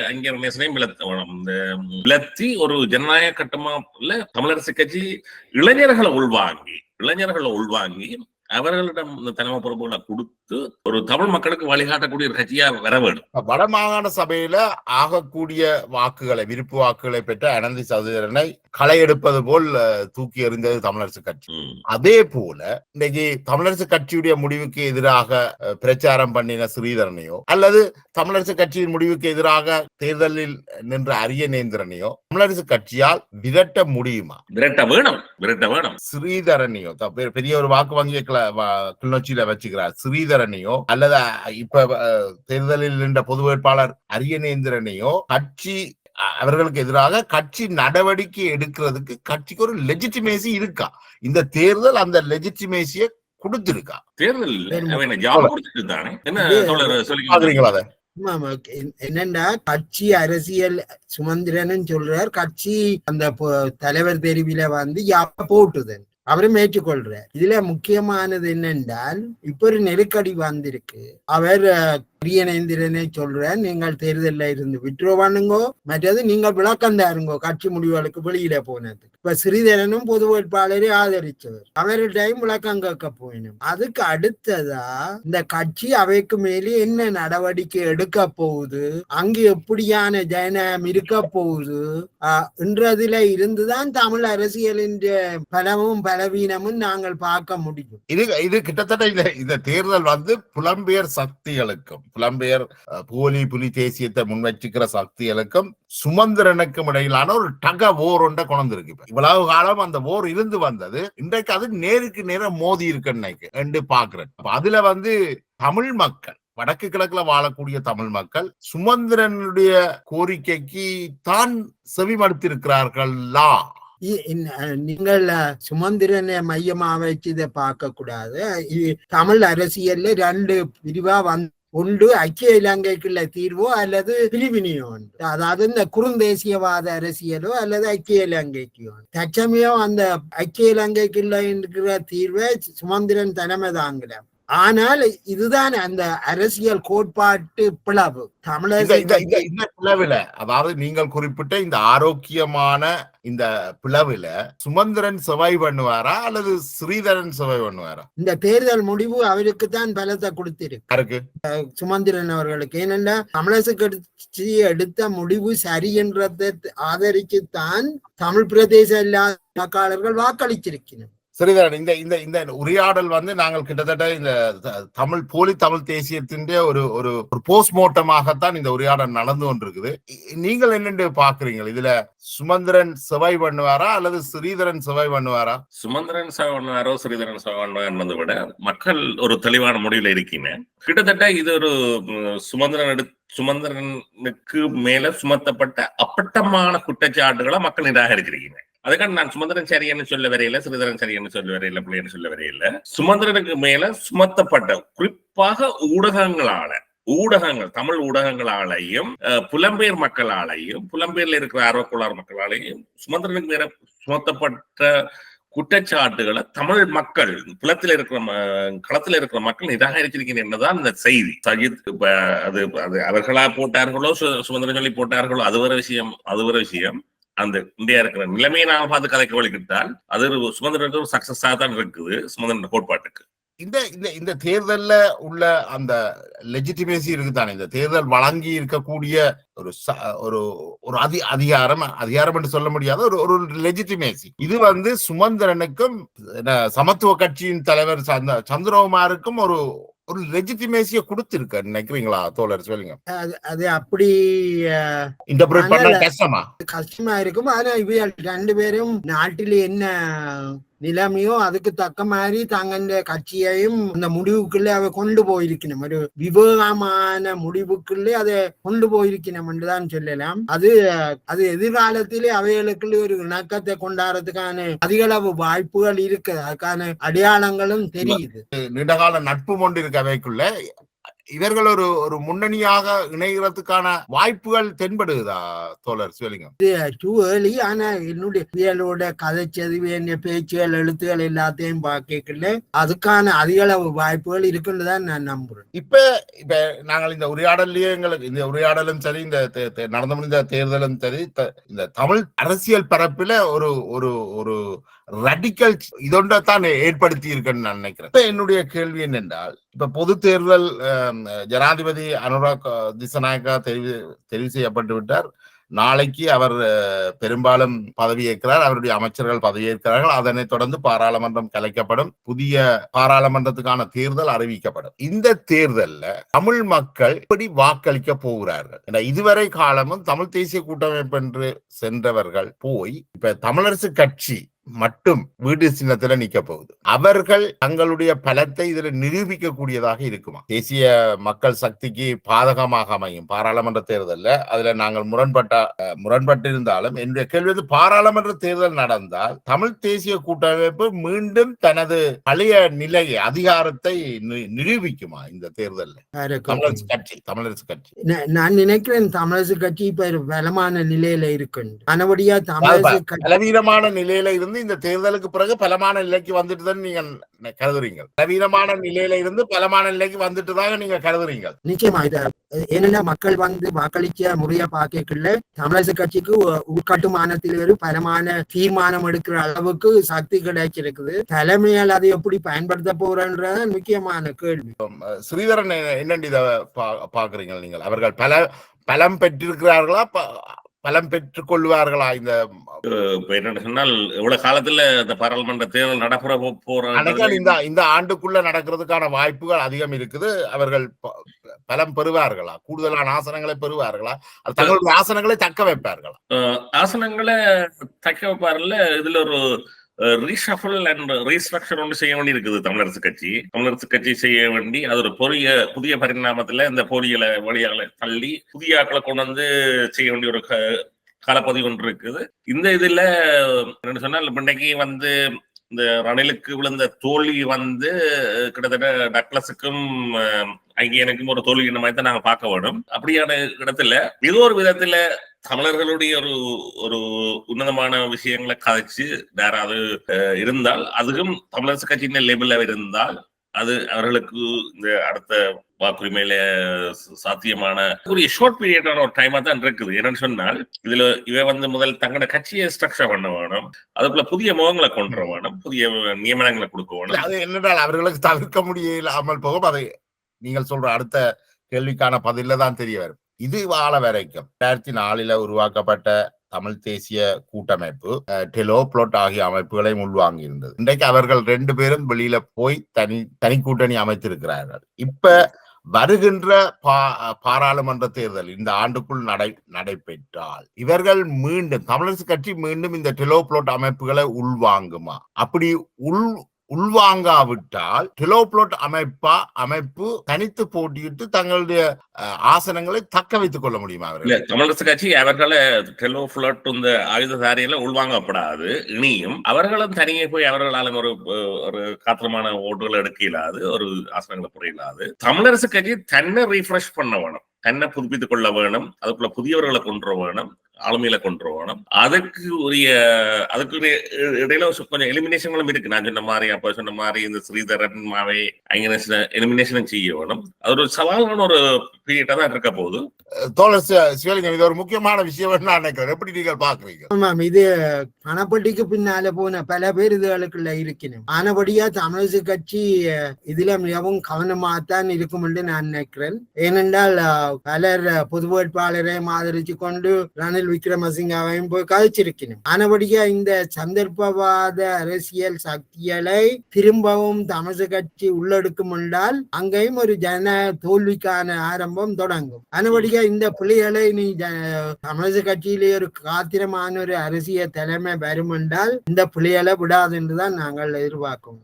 நேசனையும் விலத்த வேணும். இந்த விலத்தி ஒரு ஜனநாயக கட்டமைப்புல தமிழரசு கட்சி இளைஞர்களை உள்வாங்கி அவர்களிடம் இந்த தலைமை பொறுப்புகளை கொடுத்து ஒரு தமிழ் மக்களுக்கு வழிகாட்டக்கூடிய ஒரு கட்சியா வர வேண்டும். வடமாகாண சபையில ஆகக்கூடிய வாக்குகளை, விருப்பு வாக்குகளை பெற்ற அனந்தி சகோதரனை களை எடுப்பது போல் தூக்கி எறிந்தது தமிழரசு கட்சி. அதே போல இன்னைக்கு தமிழரசு கட்சியுடைய முடிவுக்கு எதிராக பிரச்சாரம் பண்ணின ஸ்ரீதரனையோ அல்லது தமிழரசு கட்சியின் முடிவுக்கு எதிராக தேர்தலில் நின்ற அரியநேந்திரனையோ தமிழரசு கட்சியால் விரட்ட முடியுமா? விரட்ட வேணும். ஸ்ரீதரனையோ பெரிய ஒரு வாக்கு வங்கியை கிளிநொச்சியில வச்சுக்கிறார். ஸ்ரீதரனையோ அல்லது இப்ப தேர்தலில் நின்ற பொது வேட்பாளர் அரியநேந்திரனையோ கட்சி அவர்களுக்கு எதிராக கட்சி நடவடிக்கை எடுக்கிறதுக்கு கட்சிக்கு ஒரு லெஜிட்டிமேசி இருக்கா? இந்த தேர்தல் அந்த லெஜிட்டிமேசியை கொடுத்திருக்கா? தேர்தல் என்னண்டா கட்சி அரசியல் சுமந்திரன் சொல்றார், கட்சி அந்த தலைவர் தெரிவில வந்து போட்டுதன் அவரும் ஏற்றுக்கொள்றார். இதுல முக்கியமானது என்னென்றால் இப்ப ஒரு நெருக்கடி வந்திருக்கு. அவர் பிரியநேந்திரனை சொல்றார், நீங்கள் தேர்தலில் இருந்து விட்ரோ பண்ணுங்கோ, மற்றது நீங்கள் விளக்கம் தாருங்கோ கட்சி முடிவுகளுக்கு வெளியில போனது. இப்ப ஸ்ரீதரனும் பொது வேட்பாளரை ஆதரிச்சவர், அவர்கிட்டையும் விளக்கம் கேட்க போயினும். அதுக்கு அடுத்ததா இந்த கட்சி அவைக்கு மேலே என்ன நடவடிக்கை எடுக்க போகுது, அங்கு எப்படியான ஜனநாயகம் இருக்க போகுது என்றதுல இருந்துதான் தமிழ் அரசியலின் பலமும் பலவீனமும் நாங்கள் பார்க்க முடியும். இது கிட்டத்தட்ட இந்த தேர்தல் வந்து புலம்பெயர் சக்திகளுக்கும் புலம்பெயர் புலி தேசியத்தை முன்வச்சுக்கிற சக்திகளுக்கும் சுமந்திரனுக்கும் இடையிலான ஒரு டக ஓர் ஒன்றை கொண்டிருக்கு. இவ்வளவு காலம் அந்த ஓர் இருந்து வந்தது, இன்றைக்கு அது நேருக்கு நேரம் மோதி இருக்கு பாக்குறேன். அதுல வந்து தமிழ் மக்கள், வடக்கு கிழக்குல வாழக்கூடிய தமிழ் மக்கள் சுமந்திரனுடைய கோரிக்கைக்கு தான் செவிமடுத்திருக்கிறார்களா? நீங்கள் சுமந்திரனை மையமா வச்சு இதை பார்க்க கூடாது. தமிழ் அரசியல்ல ரெண்டு பிரிவா ஒன்று ஐக்கிய இலங்கைக்குள்ள தீர்வோ அல்லது பிரிவினையோ, அதாவது இந்த குறுந்தேசியவாத அரசியலோ அல்லது ஐக்கிய இலங்கைக்கோ. தற்சமயம் அந்த ஐக்கிய இலங்கைக்குள்ள இருக்கிற தீர்வை சுமந்திரன் தலைமை தாங்கல. ஆனால் இதுதான் அந்த அரசியல் கோட்பாட்டு பிளவு இந்த பிளவுல, அதாவது நீங்கள் குறிப்பிட்ட இந்த ஆரோக்கியமான இந்த பிளவுல சுமந்திரன் செவை பண்ணுவாரா அல்லது ஸ்ரீதரன் செவை பண்ணுவாரா? இந்த தேர்தல் முடிவு அவருக்கு தான் பலத்தை கொடுத்திருக்கு, சுமந்திரன் அவர்களுக்கு. ஏனென்றா தமிழரசு கட்சி எடுத்த முடிவு சரி என்றதை ஆதரிச்சுத்தான் தமிழ் பிரதேச இல்லாத வாக்காளர்கள் வாக்களிச்சிருக்கிறார். ஸ்ரீதரன், இந்த உரையாடல் வந்து நாங்கள் கிட்டத்தட்ட இந்த போலி தமிழ் தேசியத்தின் ஒரு போஸ்ட்மார்ட்டமாகத்தான் இந்த உரையாடல் நடந்து கொண்டிருக்குது. நீங்கள் என்னென்று பாக்குறீங்க? இதுல சுமந்திரன் செவை பண்ணுவாரா அல்லது ஸ்ரீதரன் செவை பண்ணுவாரா? சுமந்திரன் செவை பண்ணுவாரோ ஸ்ரீதரன் செவை பண்ணுவார் என்பதை விட மக்கள் ஒரு தெளிவான முடிவுல இருக்கீங்க. கிட்டத்தட்ட இது ஒரு சுமந்திரனுக்கு மேல சுமத்தப்பட்ட அப்பட்டமான குற்றச்சாட்டுகளை மக்கள் நிராகரிச்சிருக்கீங்க. அதுக்காக நான் சுமந்திரன் சரியன்னு சொல்ல வரையில, ஸ்ரீதரன் சரியன்னு சொல்ல வரையில, பிள்ளைன்னு சொல்ல வரையில, சுமந்திரனுக்கு மேல சுமத்தப்பட்ட குறிப்பாக ஊடகங்கள் தமிழ் ஊடகங்களாலையும் புலம்பெயர் மக்களாலையும் புலம்பெயர்ல இருக்கிற ஆர்வக்குள்ளார் மக்களாலையும் சுமந்திரனுக்கு மேல சுமத்தப்பட்ட குற்றச்சாட்டுகளை தமிழ் மக்கள் களத்துல இருக்கிற மக்கள் நிராகரிச்சிருக்கீங்க என்னதான் இந்த செய்தி. சஜித் அது அவர்களா போட்டார்களோ சுமந்திரன் சொல்லி போட்டார்களோ அது ஒரு விஷயம். அந்த இந்தியா இருக்கிற நிலைமையை நாம பார்த்து கதைக்கு வழிகிட்டால் அது சுமந்திரனுக்கு ஒரு சக்சஸா தான் இருக்குது அதிமுக கோட்பாட்டுக்கு. இந்த தேர்தல்ல உள்ள அந்த லெஜிட்டிமேசி இருக்குதானே, இந்த தேர்தல் வழங்கி இருக்கக்கூடிய ஒரு அதிகாரம் என்று சொல்ல முடியாத ஒரு லெஜிட்டிமேசி, இது வந்து சுமந்திரனுக்கும் சமத்துவ கட்சியின் தலைவர் சந்திரகுமாருக்கும் ஒரு லெஜிட்டிமேசியை கொடுத்திருக்க நினைக்கிறீங்களா தோழர்? சொல்லுங்க. அது அப்படி இன்டர்பிரேட் பண்ண கஷ்டமா இருக்கும். ஆனா இவ ரெண்டு பேரும் நாட்டில் என்ன நிலைமையோ அதுக்கு தக்க மாதிரி தங்க கட்சியையும் அந்த முடிவுக்குள்ள அவை கொண்டு போயிருக்கணும், ஒரு விவேகமான முடிவுக்குள்ளே அதை கொண்டு போயிருக்கணும் என்றுதான் சொல்லலாம். அது எதிர்காலத்திலே அவைகளுக்குள்ள ஒரு இணக்கத்தை கொண்டாடுறதுக்கான அதிகளவு வாய்ப்புகள் இருக்கு, அதுக்கான அடையாளங்களும் தெரியுது. நீண்டகால நட்பு கொண்டு இருக்க அவைக்குள்ள இவர்கள் ஒரு ஒரு முன்னணியாக இணைகிறதுக்கான வாய்ப்புகள் தென்படுகிறதா தோழர் சிவலிங்கம்? Too early. ஆனா என்னுடைய இயலோட கதைச்சது வேண்டிய பேச்சுகள் எழுத்துகள் எல்லாத்தையும் பார்க்கல அதுக்கான அதிகளவு வாய்ப்புகள் இருக்குன்னு தான் நான் நம்புறேன். இப்ப நாங்கள் இந்த உரையாடலையே எங்களுக்கு இந்த உரையாடலும் சரி இந்த நடந்து முடிந்த தேர்தலும் சரி இந்த தமிழ் அரசியல் பரப்பில ஒரு ஒரு ஒரு ரடிக்கல் இதொன்றத்தான் ஏற்படுத்தி இருக்குன்னு நான் நினைக்கிறேன். இப்ப என்னுடைய கேள்வி என்னென்றால், இப்ப பொது தேர்தல் ஜனாதிபதி அனுராக் திசநாயக்கா தெரிவு செய்யப்பட்டு விட்டார். நாளைக்கு அவர் பெரும்பாலும் பதவியேற்கிறார், அவருடைய அமைச்சர்கள் பதவியேற்கிறார்கள். அதனைத் தொடர்ந்து பாராளுமன்றம் கலைக்கப்படும், புதிய பாராளுமன்றத்துக்கான தேர்தல் அறிவிக்கப்படும். இந்த தேர்தல்ல தமிழ் மக்கள் எப்படி வாக்களிக்க போகிறார்கள்? இதுவரை காலமும் தமிழ் தேசிய கூட்டமைப்பு என்று சென்றவர்கள் போய் இப்ப தமிழரசு கட்சி மட்டும் வீடு சின்னத்துல நிக்க போகுது. அவர்கள் தங்களுடைய பலத்தை இதுல நிரூபிக்க கூடியதாக இருக்குமா? தேசிய மக்கள் சக்திக்கு பாதகமாக அமையும் பாராளுமன்ற தேர்தல்ல. அதுல நாங்கள் முரண்பட்டிருந்தாலும் என்னுடைய கேள்வி, பாராளுமன்ற தேர்தல் நடந்தால் தமிழ் தேசிய கூட்டமைப்பு மீண்டும் தனது பழைய நிலையை அதிகாரத்தை நிரூபிக்குமா இந்த தேர்தல்ல? தமிழரசு கட்சி நான் நினைக்கிறேன் தமிழரசு கட்சி இப்ப பலமான நிலையில இருக்கு. ஆனபடியா தமிழரசு பலவீனமான நிலையில இருந்து இந்த தேர்தலுக்கு பிறகு பலமான நிலைக்கு வந்துட்டுதான் நீங்க கருதுறீங்க? பலவீனமான நிலையில இருந்து பலமான நிலைக்கு வந்துட்டுதாக நீங்க கருதுறீங்க? நிச்சயமா. ஏன்னா மக்கள் வந்து வாக்களிக்க முறையா பார்க்கல தமிழரசு கட்சிக்கு உள்கட்டுமானத்தில் ஒரு பலமான தீர்மானம் எடுக்கிற அளவுக்கு சக்தி கிடைச்சிருக்குது. தலைமையால் அதை எப்படி பயன்படுத்த போறன்றது முக்கியமான கேள்வி. ஸ்ரீதரன் என்னண்டு இதை பாக்குறீங்க நீங்கள்? அவர்கள் பலம் பெற்றிருக்கிறார்களா, பலம் பெற்றுக் கொள்வார்களா? இந்த என்ன சொன்னால் எவ்வளவு காலத்துல இந்த பாராளுமன்ற தேர்தல் நடைபெற போற இந்த ஆண்டுக்குள்ள நடக்கிறதுக்கான வாய்ப்புகள் அதிகம் இருக்குது. அவர்கள் பலம் பெறுவார்களா? கூடுதலான ஆசனங்களை பெறுவார்களா? தங்களுடைய ஆசனங்களை தக்க வைப்பார்களா? ஆசனங்களை தக்க வைப்பார்கள். இதுல ஒரு ரீஷஃபிள் அண்ட் ரீஸ்ட்ரக்சர் ஒன்று செய்ய வேண்டி இருக்குது. தமிழரசு கட்சி செய்ய வேண்டி அது ஒரு புதிய பரிணாமத்துல இந்த போலியலை வழியால தள்ளி புதிய ஆக்களை கொண்டு வந்து செய்ய வேண்டிய ஒரு காலப்பதிவு ஒன்று இருக்குது. இந்த இதுல என்ன சொன்னால் இன்னைக்கு வந்து இந்த ரணிலுக்கு விழுந்த தோல்வி வந்து கிட்டத்தட்ட டக்ளஸுக்கும் ஐக்கியனுக்கும் ஒரு தோல்வி மாதிரி தான் நாங்க பார்க்க வேணும். அப்படியான இடத்துல ஏதோ ஒரு விதத்துல தமிழர்களுடைய ஒரு உன்னதமான விஷயங்களை கதைச்சு யாராவது இருந்தால், அதுவும் தமிழரசு கட்சியின் லேபிள்ல இருந்தால் அது அவர்களுக்கு இந்த அடுத்த வாக்குரிமையில சாத்தியமான ஒரு ஷார்ட் பீரியடான ஒரு டைமா தான் இருக்குது. என்னன்னு சொன்னால் இதுல இவ வந்து முதல் தங்களோட கட்சியை ஸ்ட்ரக்சர் பண்ண வேணும், அதுக்குள்ள புதிய முகங்களை கொண்டு வேணும், புதிய நியமனங்களை கொடுக்க வேணும். அது என்னென்றால் அவர்களுக்கு தவிர்க்க முடியாமல் போகும். அதை நீங்கள் சொல்ற அடுத்த கேள்விக்கான பதில தான் தெரிய வரும். இது வாழ வரைக்கும் 2004 உருவாக்கப்பட்ட தமிழ் தேசிய கூட்டமைப்பு டெலோ பிளாட் ஆகிய அமைப்புகளை உள்வாங்கி இருந்தது. இன்றைக்கு அவர்கள் 2 பேரும் வெளியில போய் தனி கூட்டணி அமைத்திருக்கிறார்கள். இப்ப வருகின்ற பாராளுமன்ற தேர்தல் இந்த ஆண்டுக்குள் நடைபெற்றால் இவர்கள் மீண்டும் தமிழரசு கட்சி மீண்டும் இந்த டெலோ பிளாட் அமைப்புகளை உள்வாங்குமா? அப்படி உள்வாங்காவிட்டால் டெலோப்ளோட் அமைப்பு தனித்து போட்டியிட்டு தங்களுடைய ஆசனங்களை தக்க வைத்துக் கொள்ள முடியுமா? தமிழரசு கட்சி அவர்களை டெலோப்ளோட் இந்த ஆயுததாரியில உள்வாங்கப்படாது. இனியும் அவர்களும் தனியே போய் அவர்களாலும் ஒரு காத்திரமான ஓட்டுகள் எடுக்க இயலாது, ஒரு ஆசனங்களை புரிய இயலாது. தமிழரசு கட்சி தன்னை ரீஃப்ரெஷ் பண்ண வேணும், தன்னை புதுப்பித்துக் கொள்ள வேணும், அதுக்குள்ள புதியவர்களை கொண்டு வேணும், ஆளுமையில கொண்டு வரணும். அதுக்கு இடையில கொஞ்சம் எலிமினேஷன்களும் இருக்கு. நான் சொன்ன மாதிரி அப்ப சொன்ன மாதிரி இந்த ஸ்ரீதரன் மாவே எலிமினேஷன் செய்ய வேணும். அது ஒரு சவாலான ஒரு பீரியடா தான் இருக்க போகுது. தோழர் சிவலிங்கம், இது ஒரு முக்கியமான விஷயம் நான் நினைக்கிறேன். எப்படி நீங்கள் பாக்குறீங்க? ஆமாம், இது பணப்பட்டிக்கு பின்னால போன பல பேர் இதுகளுக்குள்ள இருக்கணும். ஆனபடியா தமிழரசு கட்சி இதுல மிகவும் கவனமாகத்தான் இருக்கும் என்று நான் நினைக்கிறேன். ஏனென்றால் பலர் பொது வேட்பாளரை ஆதரிச்சு கொண்டு ரணில் விக்ரமசிங்காவையும் போய் கழிச்சிருக்கணும். ஆனபடியா இந்த சந்தர்ப்பவாத அரசியல் சக்திகளை திரும்பவும் தமிழரசு கட்சி உள்ளெடுக்கும் என்றால் அங்கேயும் ஒரு ஜன தோல்விக்கான ஆரம்பம் தொடங்கும். ஆனபடியா இந்த புள்ளிகளை நீ தமிழரசு கட்சியிலே ஒரு காத்திரமான ஒரு அரசியல் தலைமை வரும் என்றால் இந்த புள்ளிகளை விடாது என்றுதான் நாங்கள் எதிர்பார்க்கிறோம்.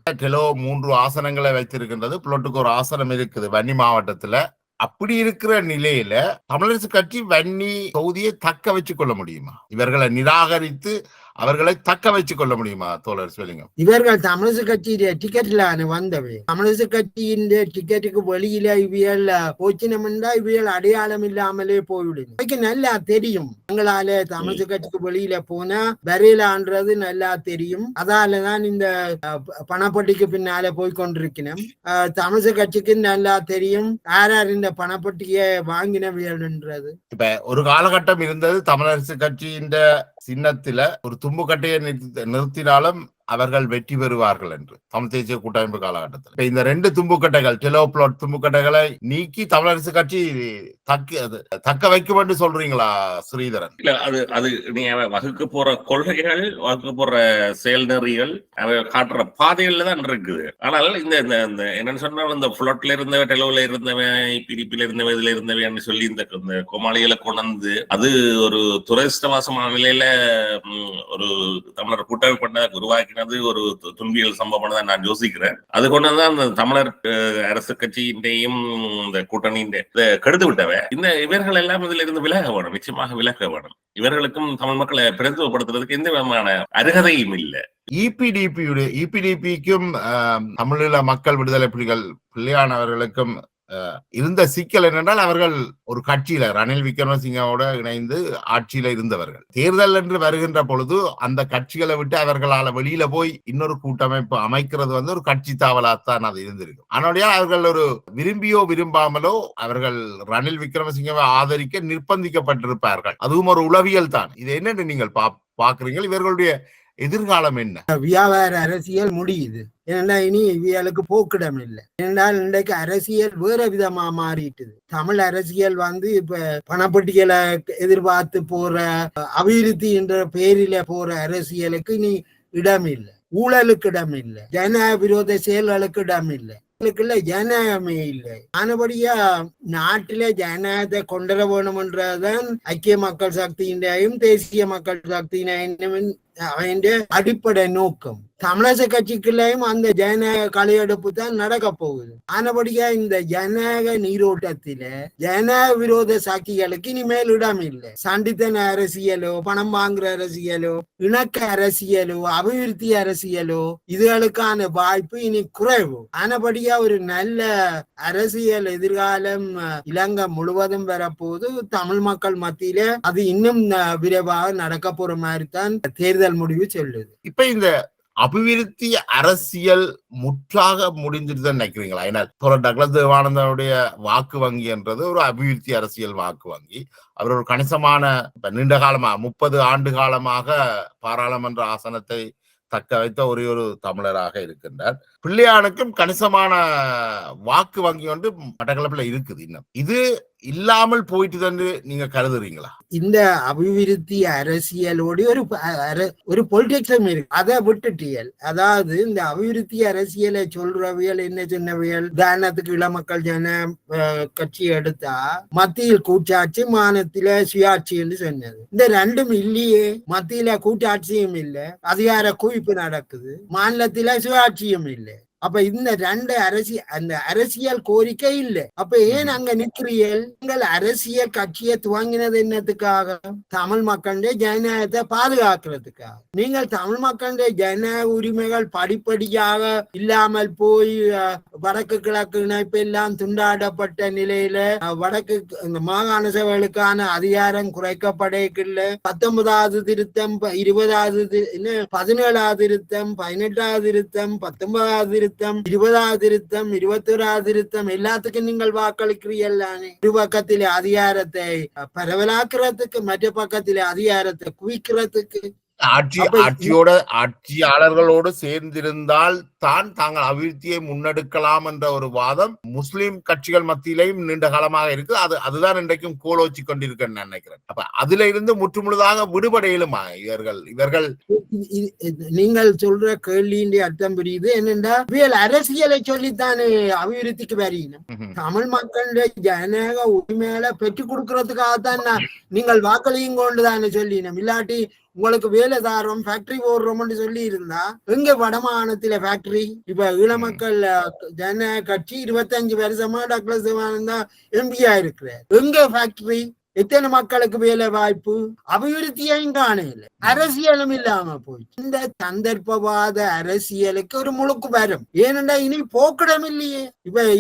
3 ஆசனங்களை வைத்திருக்கின்றது, புலோட்டுக்கு ஒரு ஆசனம் இருக்குது வன்னி மாவட்டத்துல. அப்படி இருக்கிற நிலையில தமிழரசு கட்சி வன்னி தொகுதியை தக்க வச்சு கொள்ள முடியுமா? இவர்களை நிராகரித்து அவர்களை தக்க வச்சுக் கொள்ள முடியுமா தோழர் சிவலிங்கம்? இவர்கள் தமிழிசை கட்சியில டிக்கெட்ல வந்தவை. தமிழிசை கட்சியின் டிக்கெட்டுக்கு வெளியில இவியல் போச்சினம்டா இவியல் அடையாளம் இல்லாமலே போய்விடும். எனக்கு நல்லா தெரியும், எங்களால தமிழிசை கட்சிக்கு வெளியில போனா வரையிலான்றது நல்லா தெரியும். அதாலதான் இந்த பணப்பட்டிக்கு பின்னால போய் கொண்டிருக்கிறேன். தமிழிசை கட்சிக்கு நல்லா தெரியும் யார் யார் இந்த பணப்பட்டியை வாங்கினவியல்ன்றது. இப்ப ஒரு காலகட்டம் இருந்தது, தமிழரசு கட்சியின் சின்னத்தில ஒரு தும்புக்கட்டையை நிறுத்தினாலும் அவர்கள் வெற்றி பெறுவார்கள் என்று தமிழ் தேசிய கூட்டமைப்பு காலகட்டத்தில். இந்த 2 தும்புக்கட்டைகள் டெலோப்ளாட் தும்புக்கட்டைகளை நீக்கி தமிழரசு கட்சி தக்க வைக்கும் என்று சொல்றீங்களா ஸ்ரீதரன்? இல்ல, அது நீங்க வகுக்க போற கொள்கைகள், வகுக்க போற செயல் நெறிகள், காட்டுற பாதைகள்ல தான் இருக்குது. ஆனால் இந்த என்னன்னு சொன்னால் இந்த புளோட்ல இருந்தவன், டெலோல இருந்தவன், பிடிப்பில இருந்தவன், இதுல இருந்தவன் சொல்லி இந்த கோமாளிகளை கொண்டு அது ஒரு துரதிர்ஷ்டவசமான நிலையில ஒரு தமிழர் கூட்டமைப்பு உருவாக்கி ஒரு துன்பியல் சம்பவம் தான் நான் யோசிக்கிறேன். அது கொண்டுதான் அந்த தமிழர் அரசு கட்சியின்றையும் இந்த கூட்டணியின் கெடுத்து விட்டவ. இவர்கள் எல்லாம் இதுல இருந்து விலக வேணும், நிச்சயமாக விலக வேணும். இவர்களுக்கும் தமிழ் மக்களை பிரதிநிதித்துவப்படுத்துறதுக்கு எந்த விதமான அருகதையும் இல்லை. இபிடிபிக்கும் தமிழீழ மக்கள் விடுதலை புலிகள் பிள்ளையானவர்களுக்கும் இருந்த சிக்கல் என்னென்றால் அவர்கள் ஒரு கட்சியில ரணில் விக்ரமசிங்கோட இணைந்து ஆட்சியில இருந்தவர்கள். தேர்தல் என்று வருகின்ற பொழுது அந்த கட்சிகளை விட்டு அவர்களால வெளியில போய் இன்னொரு கூட்டமைப்பு அமைக்கிறது ஒரு கட்சி தாவலாத்தான் அது இருந்திருக்கும். ஆனால் அவர்கள் ஒரு விரும்பியோ விரும்பாமலோ அவர்கள் ரணில் விக்ரமசிங்கவை ஆதரிக்க நிர்பந்திக்கப்பட்டிருப்பார்கள். அதுவும் ஒரு உளவியல் தான். இது என்னன்னு நீங்கள் பாக்குறீங்க? இவர்களுடைய எதிர்காலம் என்ன? வியாபார அரசியல் முடியுது. ஏன்னா இனி இவளுக்கு போக்கிடம் இல்லை. ஏனென்றால் இன்றைக்கு அரசியல் வேற விதமா மாறிட்டுது. தமிழ் அரசியல் இப்ப பணப்பட்டியலை எதிர்பார்த்து போற அபிவிருத்தி என்ற பேரில போற அரசியலுக்கு இனி இடம் இல்லை. ஊழலுக்கு இடம் இல்லை. ஜன விரோத செயல்களுக்கு இடம் இல்லை. ஜனநாயகமே இல்லை. ஆனபடியா நாட்டில ஜனநாயகத்தை கொண்டுவர வேணும்ன்றதான் ஐக்கிய மக்கள் சக்தியினையும் தேசிய மக்கள் சக்தியினையும் அடிப்படை நோக்கம். தமிழக கட்சிக்குள்ளேயும் அந்த ஜனநாயக கலையெடுப்பு தான் நடக்க போகுது. ஆனபடியா இந்த ஜனநாயக நீரோட்டத்தில ஜனநாயக விரோத சக்திகளுக்கு இனிமேல் இடம் இல்லை. சண்டித்தன அரசியலோ, பணம் வாங்குற அரசியலோ, இணக்க அரசியலோ, அபிவிருத்தி அரசியலோ இதுகளுக்கான வாய்ப்பு இனி குறைவு. ஆனபடியா ஒரு நல்ல அரசியல் எதிர்காலம் இலங்கை முழுவதும் வரப்போது. தமிழ் மக்கள் மத்தியில அது இன்னும் விரைவாக நடக்க போற மாதிரி தான் தேர்தல் முடிவு சொல்லுது. இப்ப இந்த அபிவிருத்தி அரசியல் முற்றாக முடிஞ்சிட்டு நினைக்கிறீங்களா? ஏன்னா டக்ளஸ் தேவானந்தனுடைய வாக்கு வங்கி என்றது ஒரு அபிவிருத்தி அரசியல் வாக்கு வங்கி. அவர் ஒரு கணிசமான நீண்ட காலமா 30 ஆண்டு காலமாக பாராளுமன்ற ஆசனத்தை தக்க வைத்த ஒரே ஒரு தமிழராக இருக்கின்றார். பிள்ளையானுக்கும் கணிசமான வாக்கு வங்கி மட்டக்களப்பில் இருக்குது. இன்னும் இது இல்லாமல் போயிட்டு நீங்க கருதுறீங்களா? இந்த அபிவிருத்தி அரசியலோடு ஒரு பொலிட்டிக்ஸும் இருக்கு. அதை விட்டுட்டியல். அதாவது இந்த அபிவிருத்தி அரசியலை சொல்றவியல் என்ன சொன்னவியல், உதாரணத்துக்கு இளமக்கள் ஜன கட்சி எடுத்தா மத்தியில் கூட்டாட்சி, மாநிலத்தில சுயாட்சி என்று சொன்னது. இந்த ரெண்டும் இல்லையே. மத்தியில கூட்டாட்சியும் இல்லை, அதிகார குவிப்பு நடக்குது. மாநிலத்தில சுயாட்சியும் இல்லை. அப்ப இந்த 2 அந்த அரசியல் கோரிக்கை இல்லை. அப்ப ஏன் அங்க நிக்கிறீர்கள்? நீங்கள் அரசியல் கட்சியை துவங்கினது என்னத்துக்காக? தமிழ் மக்களுடைய ஜனநாயகத்தை பாதுகாக்கிறதுக்காக. நீங்கள் தமிழ் மக்களுடைய ஜனநாயக உரிமைகள் படிப்படியாக இல்லாமல் போய் வடக்கு கிழக்கு இணைப்பு எல்லாம் துண்டாடப்பட்ட நிலையில வடக்கு மாகாண சபைகளுக்கான அதிகாரம் குறைக்கப்படவில்லை. 19வது திருத்தம், 20வது 17வது திருத்தம், 18வது திருத்தம், 19வது 20வது திருத்தம், 21வது திருத்தம் எல்லாத்துக்கும் நீங்கள் வாக்களிக்கிறீர்கள். ஒரு பக்கத்திலே அதிகாரத்தை பரவலாக்குறதுக்கு, மற்ற பக்கத்திலே அதிகாரத்தை குவிக்கிறதுக்கு. ஆட்சியாளர்களோடு சேர்ந்திருந்தால் தான் தாங்கள் அபிவிருத்தியை முன்னெடுக்கலாம் என்ற ஒரு வாதம் முஸ்லிம் கட்சிகள் மத்தியிலையும் நீண்ட காலமாக இருக்கு. அதுதான் இன்றைக்கும் கோலோச்சி கொண்டிருக்கேன்னு நினைக்கிறேன். அப்ப அதுல இருந்து முற்றுமுழுதாக விடுபடையிலுமா இவர்கள்? நீங்கள் சொல்ற கேள்வியின் அர்த்தம் புரியுது. என்னென்றா அரசியலை சொல்லித்தானே அபிவிருத்திக்கு வரீங்க. தமிழ் மக்களுடைய ஜனநாயக உரிமைகளை பெற்றுக் கொடுக்கறதுக்காகத்தான் நீங்கள் வாக்களியும் கொண்டுதானே சொல்லினோம். இல்லாட்டி உங்களுக்கு வேலை தாரோம், ஃபேக்டரி போடுறோம்னு சொல்லி இருந்தா எங்க வடமாகாணத்தில ஃபேக்டரி? இப்ப ஈழமக்கள் ஜன கட்சி 25 வருஷமா டக்ளஸ் தேவானந்தா எம்பியா இருக்கிறார். எங்க ஃபேக்டரி? எத்தனை மக்களுக்கு வேலை வாய்ப்பு? அபிவிருத்தியையும் காணல, அரசியலும் இல்லாம போய் இந்த சந்தர்ப்பவாத அரசியலுக்கு ஒரு முழுக்கு வரும். ஏனென்றா இனி போக்கிடம் இல்லையே.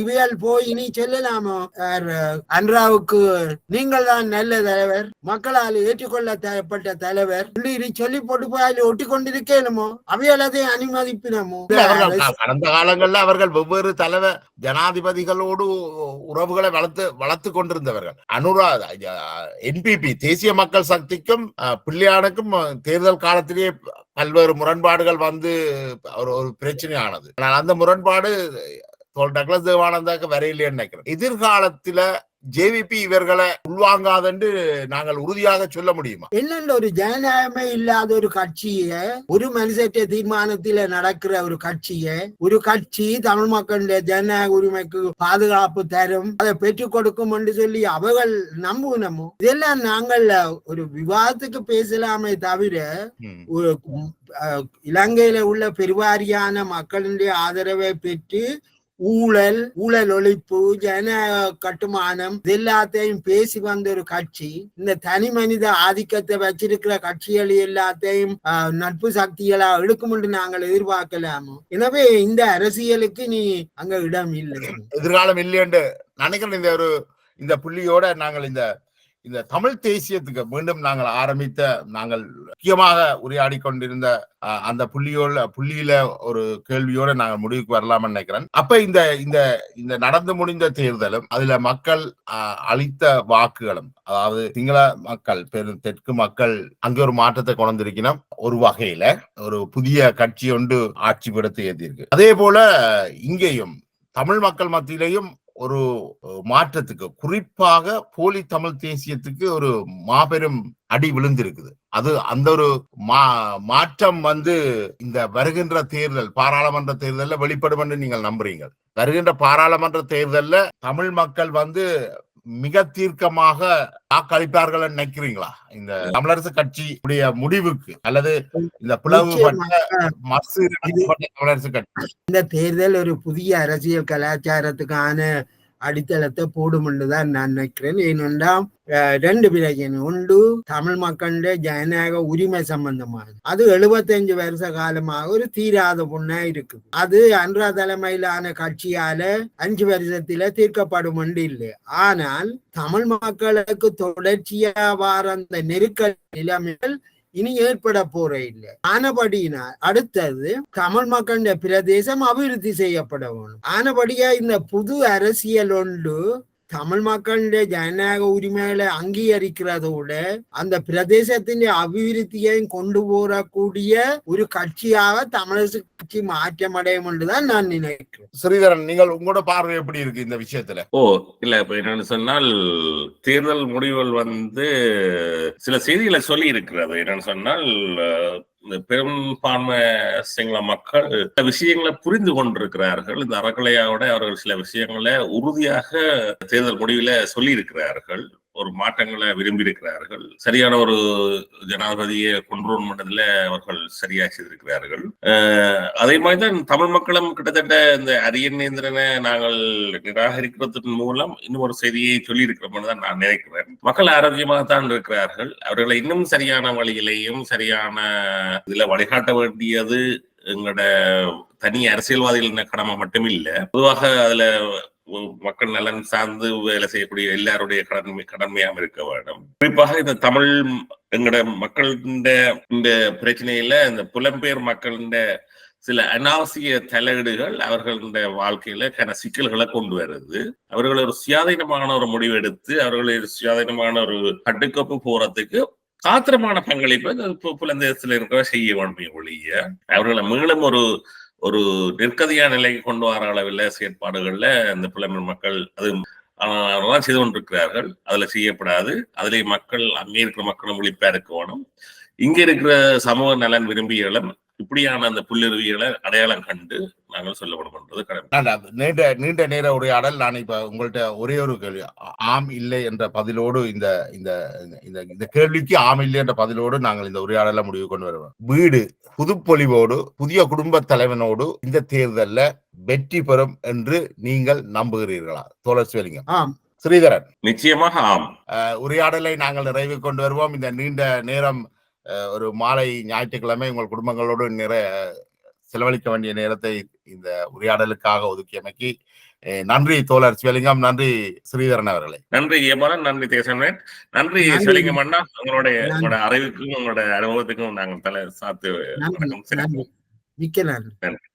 இவையால் போய் இனி சொல்லலாமோ அன்றாவுக்கு நீங்கள் தான் நல்ல தலைவர், மக்களால் ஏற்றுக்கொள்ளப்பட்ட தலைவர் இனி சொல்லி போட்டு போய் அதில் ஒட்டி கொண்டிருக்கேனுமோ? அவையால் அதை அனுமதிப்பினமோ? கடந்த காலங்களில் அவர்கள் வெவ்வேறு தலைவர் ஜனாதிபதிகளோடு உறவுகளை வளர்த்து கொண்டிருந்தவர்கள். என்பிபி தேசிய மக்கள் சக்திக்கும் பிள்ளையானுக்கும் தேர்தல் காலத்திலேயே பல்வேறு முரண்பாடுகள் வந்து ஒரு பிரச்சனை ஆனது. ஆனால் அந்த முரண்பாடு டக்ளஸ் தேவானந்தாக்கு வரையிலேன்னு நினைக்கிறேன். எதிர்காலத்துல ஜேவிபி இவர்களை உள்வாங்காதென்று நாங்கள் உறுதியாக சொல்ல முடியுமா? என்னென்ன ஒரு ஜனநாயகமே இல்லாத ஒரு கட்சிய, ஒரு மனுஷற்ற தீர்மானத்தில நடக்கிற ஒரு கட்சி தமிழ் மக்களுடைய ஜனநாயக உரிமைக்கு பாதுகாப்பு தரும், அதை பெற்றுக் கொடுக்கும் என்று சொல்லி அவர்கள் நம்புனமோ? இதெல்லாம் நாங்கள் ஒரு விவாதத்துக்கு பேசலாமே தவிர இலங்கையில உள்ள பெருவாரியான மக்களுடைய ஆதரவை பெற்று ஊழல் ஒழிப்பு, ஜனநாயக கட்டுமானம் எல்லாத்தையும் பேசி வந்த ஒரு கட்சி இந்த தனி மனித ஆதிக்கத்தை வச்சிருக்கிற கட்சிகள் எல்லாத்தையும் நட்பு சக்திகளா எடுக்கும் என்று நாங்கள் எதிர்பார்க்கலாமோ? எனவே இந்த அரசியலுக்கு நீ அங்க இடம் இல்லை, எதிர்காலம் இல்லை என்று நினைக்கிறேன். இந்த புள்ளியோட நாங்கள் இந்த தமிழ் தேசியத்துக்கு மீண்டும் நாங்கள் முக்கியமாக உரையாடி கொண்டிருந்த அந்த புள்ளியில ஒரு கேள்வியோட நாங்கள் முடிவுக்கு வரலாம்னு நினைக்கிறேன். அப்ப இந்த நடந்து முடிந்த தேர்தலும் அதுல மக்கள் அளித்த வாக்குகளும், அதாவது சிங்கள மக்கள் தெற்கு மக்கள் அங்கே ஒரு மாற்றத்தை கொண்டிருக்கணும். ஒரு வகையில ஒரு புதிய கட்சி ஒன்று ஆட்சி பீடத்தை ஏற்றிருக்கு. அதே போல இங்கேயும் தமிழ் மக்கள் மத்தியிலையும் ஒரு மாற்றத்துக்கு, குறிப்பாக போலி தமிழ் தேசியத்துக்கு ஒரு மாபெரும் அடி விழுந்திருக்குது. அந்த ஒரு மாற்றம் இந்த வருகின்ற தேர்தல், பாராளுமன்ற தேர்தலில் வெளிப்படும் என்று நீங்கள் நம்புறீங்க? வருகின்ற பாராளுமன்ற தேர்தலில் தமிழ் மக்கள் மிக தீர்க்கமாக வாக்களிப்பார்கள் நினைக்கிறீங்களா இந்த தமிழரசு கட்சியுடைய முடிவுக்கு, அல்லது இந்த பிளவுபட்ட தமிழரசு கட்சி? இந்த தேர்தல் ஒரு புதிய அரசியல் கலாச்சாரத்துக்கான அடித்தளத்தை போடும் என்றுதான் நான் நினைக்கிறேன். ஏனென்றால் ரெண்டு பிரச்சனை உண்டு. தமிழ் மக்களுடைய ஜனநாயக உரிமை சம்பந்தமானது, அது 75 வருஷ காலமாக ஒரு தீராத புண்ணா இருக்குது. அது அன்றா தலைமையிலான கட்சியால 5 வருஷத்தில தீர்க்கப்படும் என்று இல்லை. ஆனால் தமிழ் மக்களுக்கு தொடர்ச்சியா வார அந்த நெருக்கடி நிலைமைகள் இனி ஏற்பட போற இல்லை. ஆனபடியினால் அடுத்தது தமிழ் மக்களுடைய பிரதேசம் அபிவிருத்தி செய்யப்பட வேணும். ஆனபடியா இந்த புது அரசியல் ஒன்று தமிழ் மக்களுடைய ஜனநாயக உரிமைகளை அங்கீகரிக்கிறதோட அந்த பிரதேசத்தின் அபிவிருத்தியையும் கொண்டு போறக்கூடிய ஒரு கட்சியாக தமிழரசு கட்சி மாற்றமடையும் என்றுதான் நான் நினைக்கிறேன். ஸ்ரீதரன், நீங்கள் உங்களோட பார்வை எப்படி இருக்கு இந்த விஷயத்துல? இல்ல, இப்ப என்னன்னு சொன்னால் தேர்தல் முடிவுகள் சில செய்திகளை சொல்லி இருக்கிறது. என்னன்னு சொன்னால் பெரும்பான்மை சிங்கள மக்கள் சில விஷயங்களை புரிந்து கொண்டிருக்கிறார்கள். இந்த அறக்கலையோட அவர்கள் சில விஷயங்களை உறுதியாக தேர்தல் முடிவுல சொல்லி இருக்கிறார்கள். ஒரு மாற்றங்களை விரும்பி இருக்கிறார்கள். சரியான ஒரு ஜனாதிபதியை கொண்டு வந்ததுல அவர்கள் சரியாக செய்திருக்கிறார்கள். அதே மாதிரிதான் தமிழ் மக்களும் கிட்டத்தட்ட இந்த அரியநேந்திரனை நாங்கள் நிராகரிக்கிறதன் மூலம் இன்னும் ஒரு செய்தியை சொல்லி இருக்கிறோம்னு தான் நான் நினைக்கிறேன். மக்கள் ஆரோக்கியமாகத்தான் இருக்கிறார்கள். அவர்களை இன்னும் சரியான வழியிலையும் சரியான இதுல வழிகாட்ட வேண்டியது எங்களோட தனி அரசியல்வாதிகளின் கடமை மட்டும் இல்ல. பொதுவாக அதுல மக்கள் நலன் சார்ந்து வேலை செய்யக்கூடிய எல்லாருடைய கடமையாம இருக்க வேண்டும். குறிப்பாக இந்த தமிழ் எங்களோட மக்களின் இந்த பிரச்சனையில இந்த புலம்பெயர் மக்களின் சில அனாவசிய தலையீடுகள் அவர்களுடைய வாழ்க்கையில சிக்கல்களை கொண்டு வருது. அவர்கள் ஒரு சுயாதீனமான ஒரு முடிவு எடுத்து அவர்களை சுயாதீனமான ஒரு கட்டுக்கோப்பு போறதுக்கு காத்திரமான பங்களிப்பு புலந்தேசத்துல இருக்கிற செய்ய வேண்டிய ஒழிய அவர்களை மீண்டும் ஒரு நெருக்கதியான நிலைக்கு கொண்டு வர அளவில் செயற்பாடுகள்ல இந்த புலம்பெயர் மக்கள் அதெல்லாம் செய்து கொண்டிருக்கிறார்கள். அதுல செய்யப்படாது. அதுல மக்கள் அங்கே இருக்கிற மக்களும் விழிப்பா இருக்க வேணும். இங்க இருக்கிற சமூக நலன் விரும்பிகளும் இப்படியான அந்த புல்லுருவிகளை அடையாளம் கண்டு நாங்கள் சொல்லப்படும்ன்றது கடமை. நீண்ட நேர உரையாடல். நான் இப்ப உங்கள்கிட்ட ஒரே ஒரு கேள்வி, ஆம் இல்லை என்ற பதிலோடு இந்த கேள்விக்கு ஆம் இல்லை என்ற பதிலோடு நாங்கள் இந்த உரையாடலை முடிவு கொண்டு வருவோம். வீடு புதுப்பொலிவோடு புதிய குடும்ப தலைவனோடு இந்த தேர்தல்ல வெற்றி பெறும் என்று நீங்கள் நம்புகிறீர்களா? தோழர் சிவலிங்கம். ஸ்ரீதரன், நிச்சயமாக ஆம். உரையாடலை நாங்கள் நிறைவு கொண்டு வருவோம். இந்த நீண்ட நேரம் ஒரு மாலை ஞாயிற்றுக்கிழமை உங்கள் குடும்பங்களோடு செலவழிக்க வேண்டிய நேரத்தை இந்த உரையாடலுக்காக ஒதுக்கியமைக்கு நன்றி தோழர் சிவலிங்கம். நன்றி ஸ்ரீதரன் அவர்களே. நன்றி ஏபாலன், நன்றி தேசமேன், நன்றி சிவலிங்கம் அண்ணா. உங்களோட அறிவுக்கும் உங்களோட அனுபவத்துக்கும் நாங்கள் தலை சாத்து மிக்க நன்றி. நன்றி.